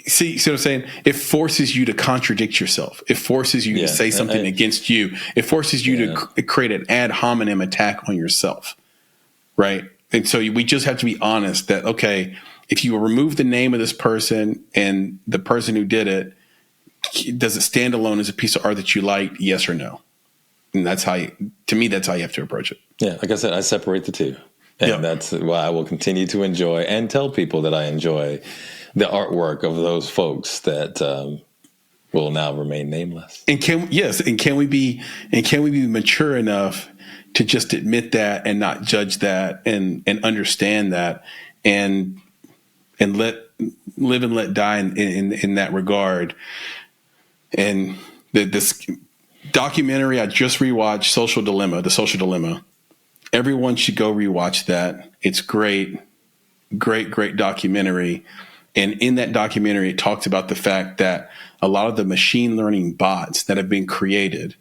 see what I'm saying? It forces you to contradict yourself. It forces you to say something against you. It forces you to create an ad hominem attack on yourself, right? And so we just have to be honest that, okay, if you remove the name of this person and the person who did it, does it stand alone as a piece of art that you like? Yes or no? And that's how to me, that's how you have to approach it. Yeah. Like I said, I separate the two. And that's why I will continue to enjoy and tell people that I enjoy the artwork of those folks that will now remain nameless. And can we be mature enough to just admit that and not judge that and understand that and live and let die in that regard. And this documentary I just rewatched, The Social Dilemma. Everyone should go rewatch that. It's great documentary. And in that documentary, it talks about the fact that a lot of the machine learning bots that have been created,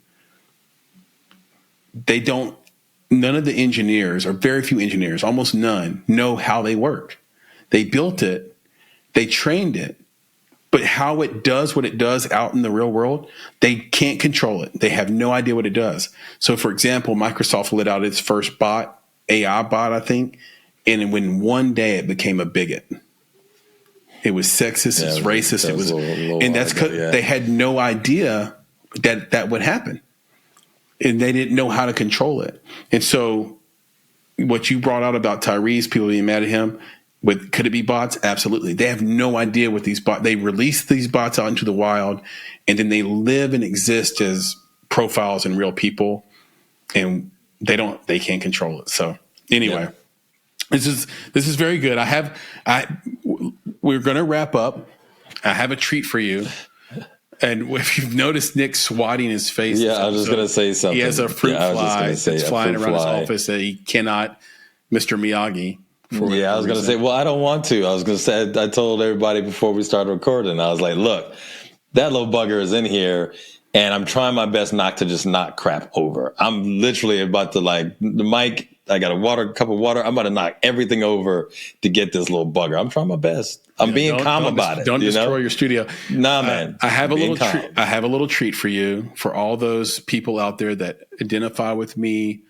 none of the engineers, or very few engineers, almost none, know how they work. They built it, they trained it, but how it does what it does out in the real world, they can't control it. They have no idea what it does. So, for example, Microsoft let out its first AI bot, I think, and when one day it became a bigot. It was sexist, it's racist, and that's because they had no idea that would happen. And they didn't know how to control it. And so what you brought out about Tyrese, people being mad at him, could it be bots? Absolutely. They have no idea what these bots, they release these bots out into the wild, and then they live and exist as profiles and real people, and they can't control it. So anyway, this is very good. We're going to wrap up. I have a treat for you. And if you've noticed Nick swatting his face, I was just going to say something. He has a fruit fly that's flying around his office that he cannot, Mr. Miyagi. I was going to say, well, I don't want to. I was going to say, I told everybody before we started recording, I was like, look, that little bugger is in here, and I'm trying my best not to just knock crap over. I'm literally about to, the mic, I got a cup of water. I'm about to knock everything over to get this little bugger. I'm trying my best. I'm being calm about it. Don't destroy your studio. Nah, man. I have a little treat for you, for all those people out there that identify with me,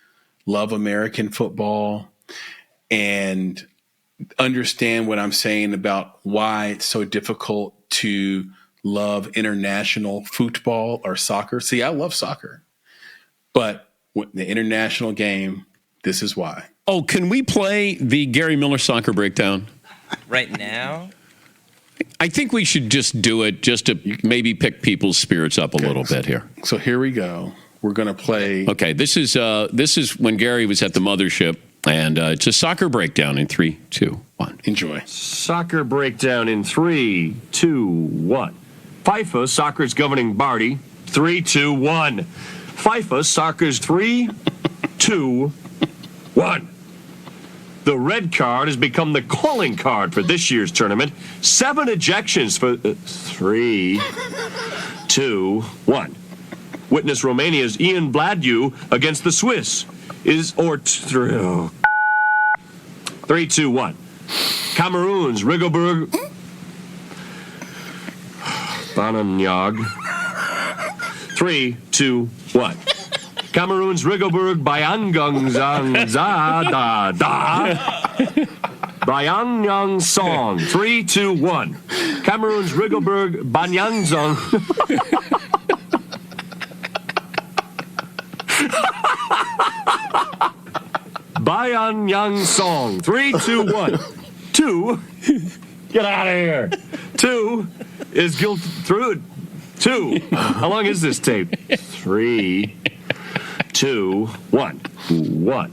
love American football, and understand what I'm saying about why it's so difficult to love international football or soccer. See, I love soccer, but the international game, this is why. Oh, can we play the Gary Miller soccer breakdown? Right now? I think we should just do it just to maybe pick people's spirits up a little bit here. So here we go. We're going to play. Okay, this is when Gary was at the mothership, and it's a soccer breakdown in 3, 2, 1. Enjoy. Soccer breakdown in 3, 2, 1. FIFA, soccer's governing body. 3, 2, 1. FIFA, soccer's 3, 2, 1. The red card has become the calling card for this year's tournament. 7 ejections for 3, 2, 1. Witness Romania's Ian Bladu against the Swiss. 3, 2, 1. Cameroon's Rigobert Bananyag. 3, 2, 1. Cameroon's Rigobert Bayangang Bayanyang Song. 3, 2, 1. Cameroon's Rigobert Banyanzong. Bayanyang Song. 3, 2, 1. 2. Get out of here. 2 is guilt through. 2. How long is this tape? 3, 2, 1. 1.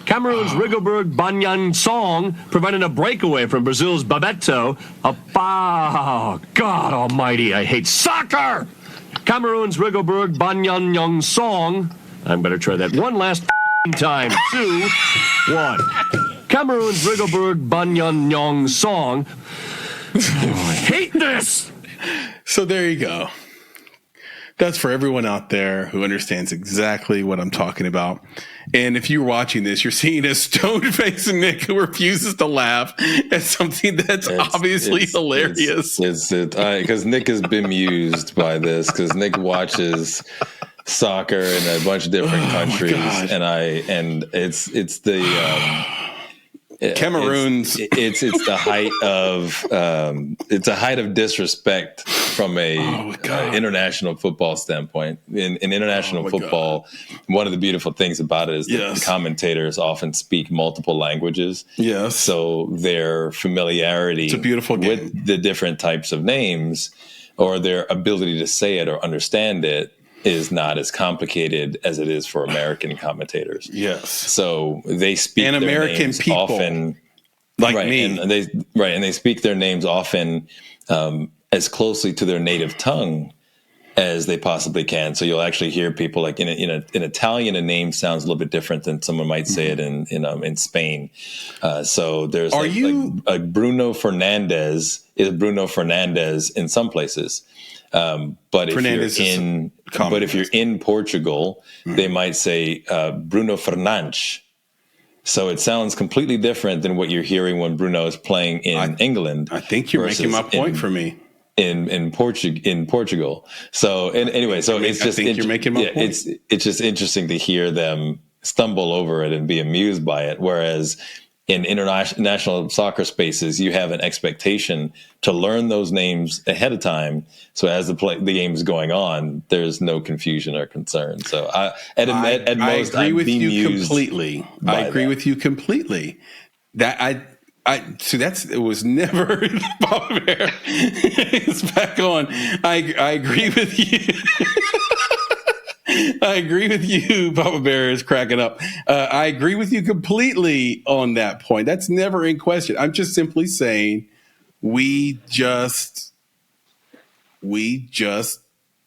Cameroon's Rigobert Banyan Song prevented a breakaway from Brazil's Babeto. Oh, God almighty, I hate soccer! Cameroon's Rigobert Banyan Young Song. I'm going to try that one last time. 2, 1. Cameroon's Rigobert Banyan Young Song. Oh, I hate this! So there you go. That's for everyone out there who understands exactly what I'm talking about. And if you're watching this, you're seeing a stone-faced Nick who refuses to laugh at something that's obviously hilarious. Because Nick has been bemused by this, because Nick watches soccer in a bunch of different countries, and it's the Cameroon's. It's the height of disrespect from a international football standpoint. In international football, one of the beautiful things about it is that the commentators often speak multiple languages. Yes. So their familiarity with the different types of names, or their ability to say it or understand it, is not as complicated as it is for American commentators. Yes. So they speak and their American names people often, like me. and they speak their names often as closely to their native tongue as they possibly can. So you'll actually hear people like in Italian, a name sounds a little bit different than someone might say it in Spain. So there's like Bruno Fernandez is Bruno Fernandez in some places. But if you're in Portugal, they might say Bruno Fernandes. So it sounds completely different than what you're hearing when Bruno is playing in England. I think you're making my point for me. In Portugal. So you're making my point. It's just interesting to hear them stumble over it and be amused by it. Whereas in international soccer spaces, you have an expectation to learn those names ahead of time. So as the game is going on, there's no confusion or concern. So I agree with you completely. It was never Papa Bear. It's back on. I agree with you. I agree with you. Papa Bear is cracking up. I agree with you completely on that point. That's never in question. I'm just simply saying we just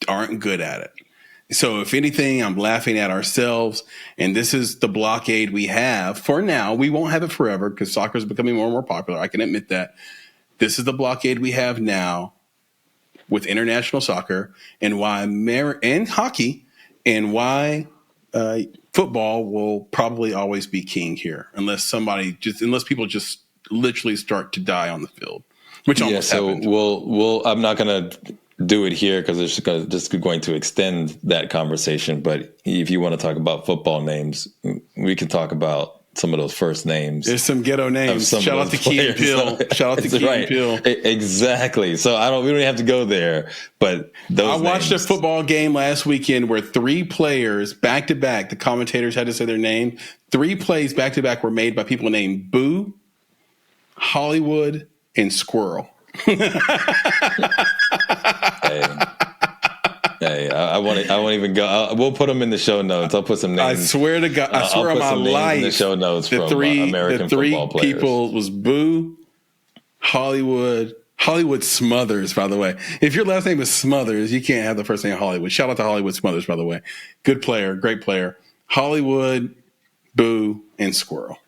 aren't good at it. So if anything, I'm laughing at ourselves, and this is the blockade we have for now. We won't have it forever because soccer is becoming more and more popular. I can admit that. This is the blockade we have now with international soccer, and why and hockey, and why football will probably always be king here, unless people just literally start to die on the field, which almost happened. I'm not going to do it here because it's just going to extend that conversation. But if you want to talk about football names, we can talk about some of those first names. There's some ghetto names. Shout out to Key and Peele. Shout out to Key and Peele. Exactly. So we don't have to go there. But I watched a football game last weekend where 3 players back to back, the commentators had to say their name. 3 plays back to back were made by people named Boo, Hollywood, and Squirrel. Hey, I won't even go. We'll put them in the show notes. I'll put some names. I swear to God, I swear on my life, in the show notes the from three American football players. people was Boo, Hollywood Smothers, by the way. If your last name is Smothers, you can't have the first name Hollywood. Shout out to Hollywood Smothers, by the way. Good player, great player. Hollywood, Boo, and Squirrel.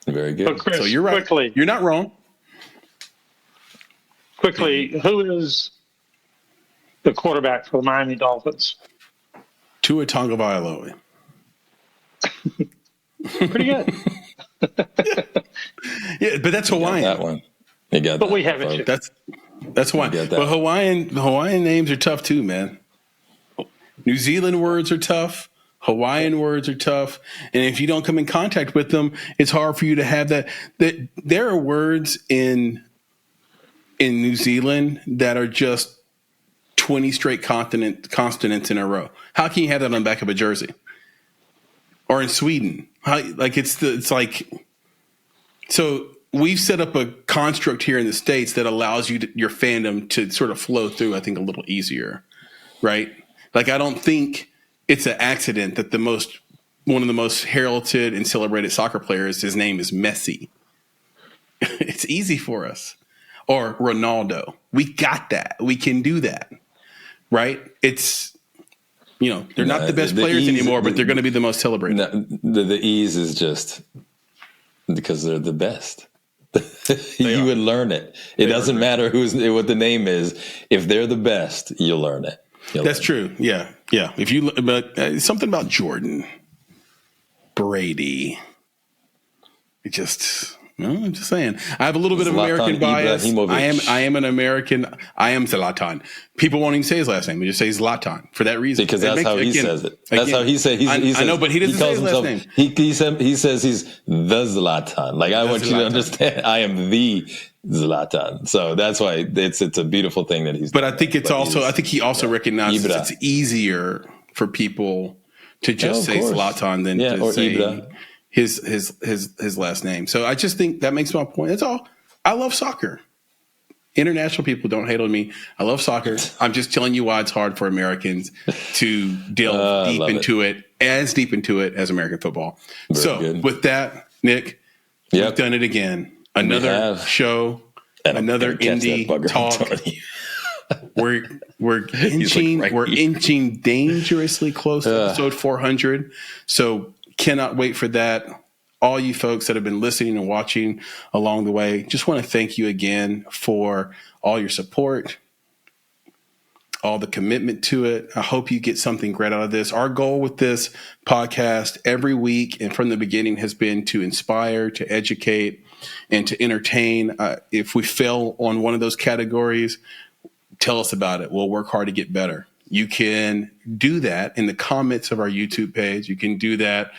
Very good. But Chris, So you're right. quickly, You're not wrong. who is the quarterback for the Miami Dolphins? Tua Tagovailoa. Pretty good. Yeah, but that's Hawaiian. That one. You got But that we one, haven't yet. folks. That's Hawaiian. Get that. But Hawaiian names are tough too, man. New Zealand words are tough. Hawaiian words are tough. And if you don't come in contact with them, it's hard for you to have that. There are words in New Zealand that are just 20 straight consonants in a row. How can you have that on the back of a jersey? Or in Sweden? So we've set up a construct here in the States that allows your fandom to sort of flow through, I think, a little easier, right? Like, I don't think it's an accident that one of the most heralded and celebrated soccer players, his name is Messi. It's easy for us. Or Ronaldo. We got that. We can do that, right? It's, they're not the best players anymore, but they're going to be the most celebrated. The ease is just because they're the best. You would learn it. It doesn't matter what the name is. If they're the best, you'll learn it. That's true. Yeah. Yeah. But something about Jordan, Brady, I'm just saying. I have a little bit of American bias. I am an American. I am Zlatan. People won't even say his last name. They just say Zlatan for that reason. Because that's how he says it. That's how he says. I know, but he doesn't say his last name. He says he's the Zlatan. Like, I want you to understand, I am the Zlatan. So that's why it's a beautiful thing that he's. But I think I think he also recognizes it's easier for people to just say Zlatan than to say Ibra. His last name. So I just think that makes my point. That's all. I love soccer. International people don't hate on me. I love soccer. I'm just telling you why it's hard for Americans to delve deep into it as American football. Very good. With that, Nick, we've done it again. Another show, another indie talk. We're inching dangerously close to episode 400. So cannot wait for that. All you folks that have been listening and watching along the way, just want to thank you again for all your support, all the commitment to it. I hope you get something great out of this. Our goal with this podcast every week and from the beginning has been to inspire, to educate, and to entertain. If we fail on one of those categories, tell us about it. We'll work hard to get better. You can do that in the comments of our YouTube page. You can do that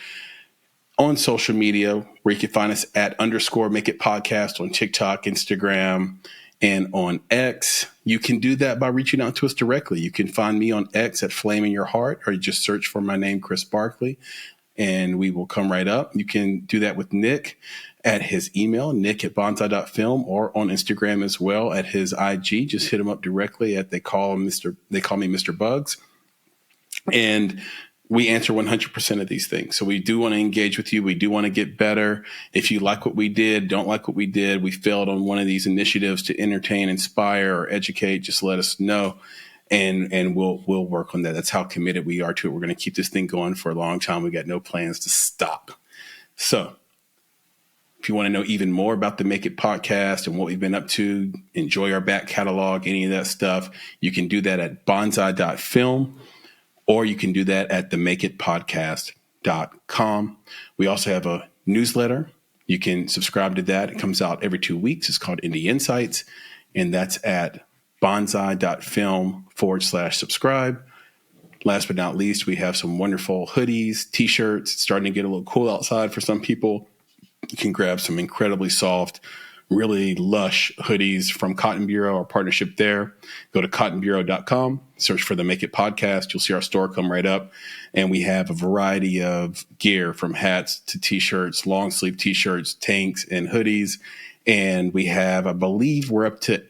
on social media, where you can find us at _MakeItPodcast on TikTok, Instagram, and on X. You can do that by reaching out to us directly. You can find me on X at Flame in Your Heart, or you just search for my name, Chris Barkley, and we will come right up. You can do that with Nick at his email, nick@bonsai.film, or on Instagram as well at his IG. Just hit him up directly at they call me Mr. Bugs. And we answer 100% of these things. So we do want to engage with you. We do want to get better. If you like what we did, don't like what we did, we failed on one of these initiatives to entertain, inspire, or educate, just let us know. And we'll work on that. That's how committed we are to it. We're going to keep this thing going for a long time. We got no plans to stop. So if you want to know even more about the Make It podcast and what we've been up to, enjoy our back catalog, any of that stuff, you can do that at bonsai.film, or you can do that at theMakeItPodcast.com. We also have a newsletter. You can subscribe to that. It comes out every 2 weeks. It's called Indie Insights, and that's at bonsai.film/subscribe. Last but not least, we have some wonderful hoodies, T-shirts. It's starting to get a little cool outside for some people. You can grab some incredibly soft, really lush hoodies from Cotton Bureau, our partnership there. Go to cottonbureau.com, search for the Make It podcast. You'll see our store come right up. And we have a variety of gear, from hats to T-shirts, long sleeve T-shirts, tanks, and hoodies. And we have, I believe we're up to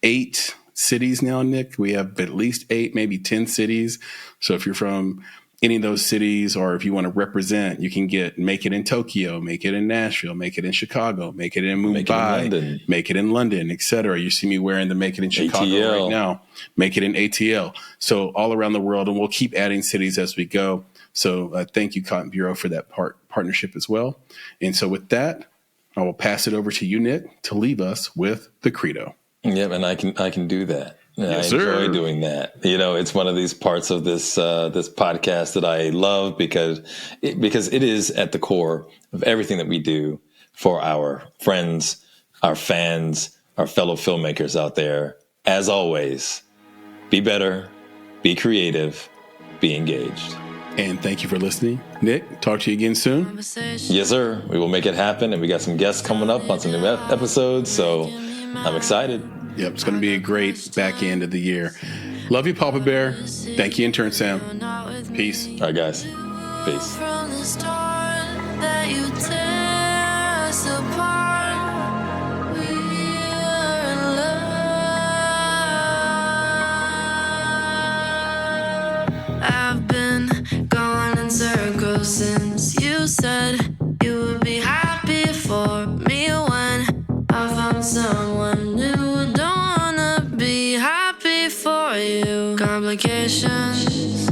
8 cities now, Nick. We have at least 8, maybe 10 cities. So if you're from any of those cities, or if you want to represent, you can make it in Tokyo, make it in Nashville, make it in Chicago, make it in Mumbai, make it in London, etc. You see me wearing the Make It in Chicago ATL. Right now, make it in ATL. So all around the world, and we'll keep adding cities as we go. So thank you, Cotton Bureau, for that partnership as well. And so with that, I will pass it over to you, Nick, to leave us with the credo. Yep, and I can do that. Yes, I enjoy sir. doing that. It's one of these parts of this this podcast that I love because it is at the core of everything that we do for our friends, our fans, our fellow filmmakers out there. As always, be better, be creative, be engaged. And thank you for listening. Nick, talk to you again soon. Yes, sir. We will make it happen, and we got some guests coming up on some new episodes, so I'm excited. Yep, it's going to be a great back end of the year. Love you, Papa Bear. Thank you, Intern Sam. Peace. All right, guys. Peace. From the start that you tear us apart, we're in love. I've been going in circles since you said you would be happy for me when I found someone new. Don't wanna be happy for you. Complications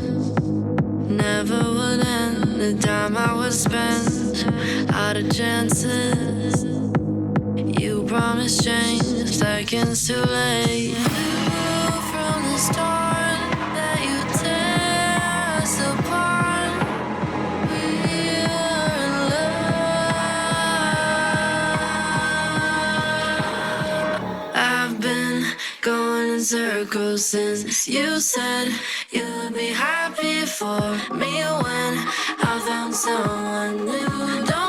never would end. The time I would spend out of chances. You promised change, seconds too late. From the start that you tear us apart, we're in love. I've been going in circles since you said you would be happy for me when I found someone new. Don't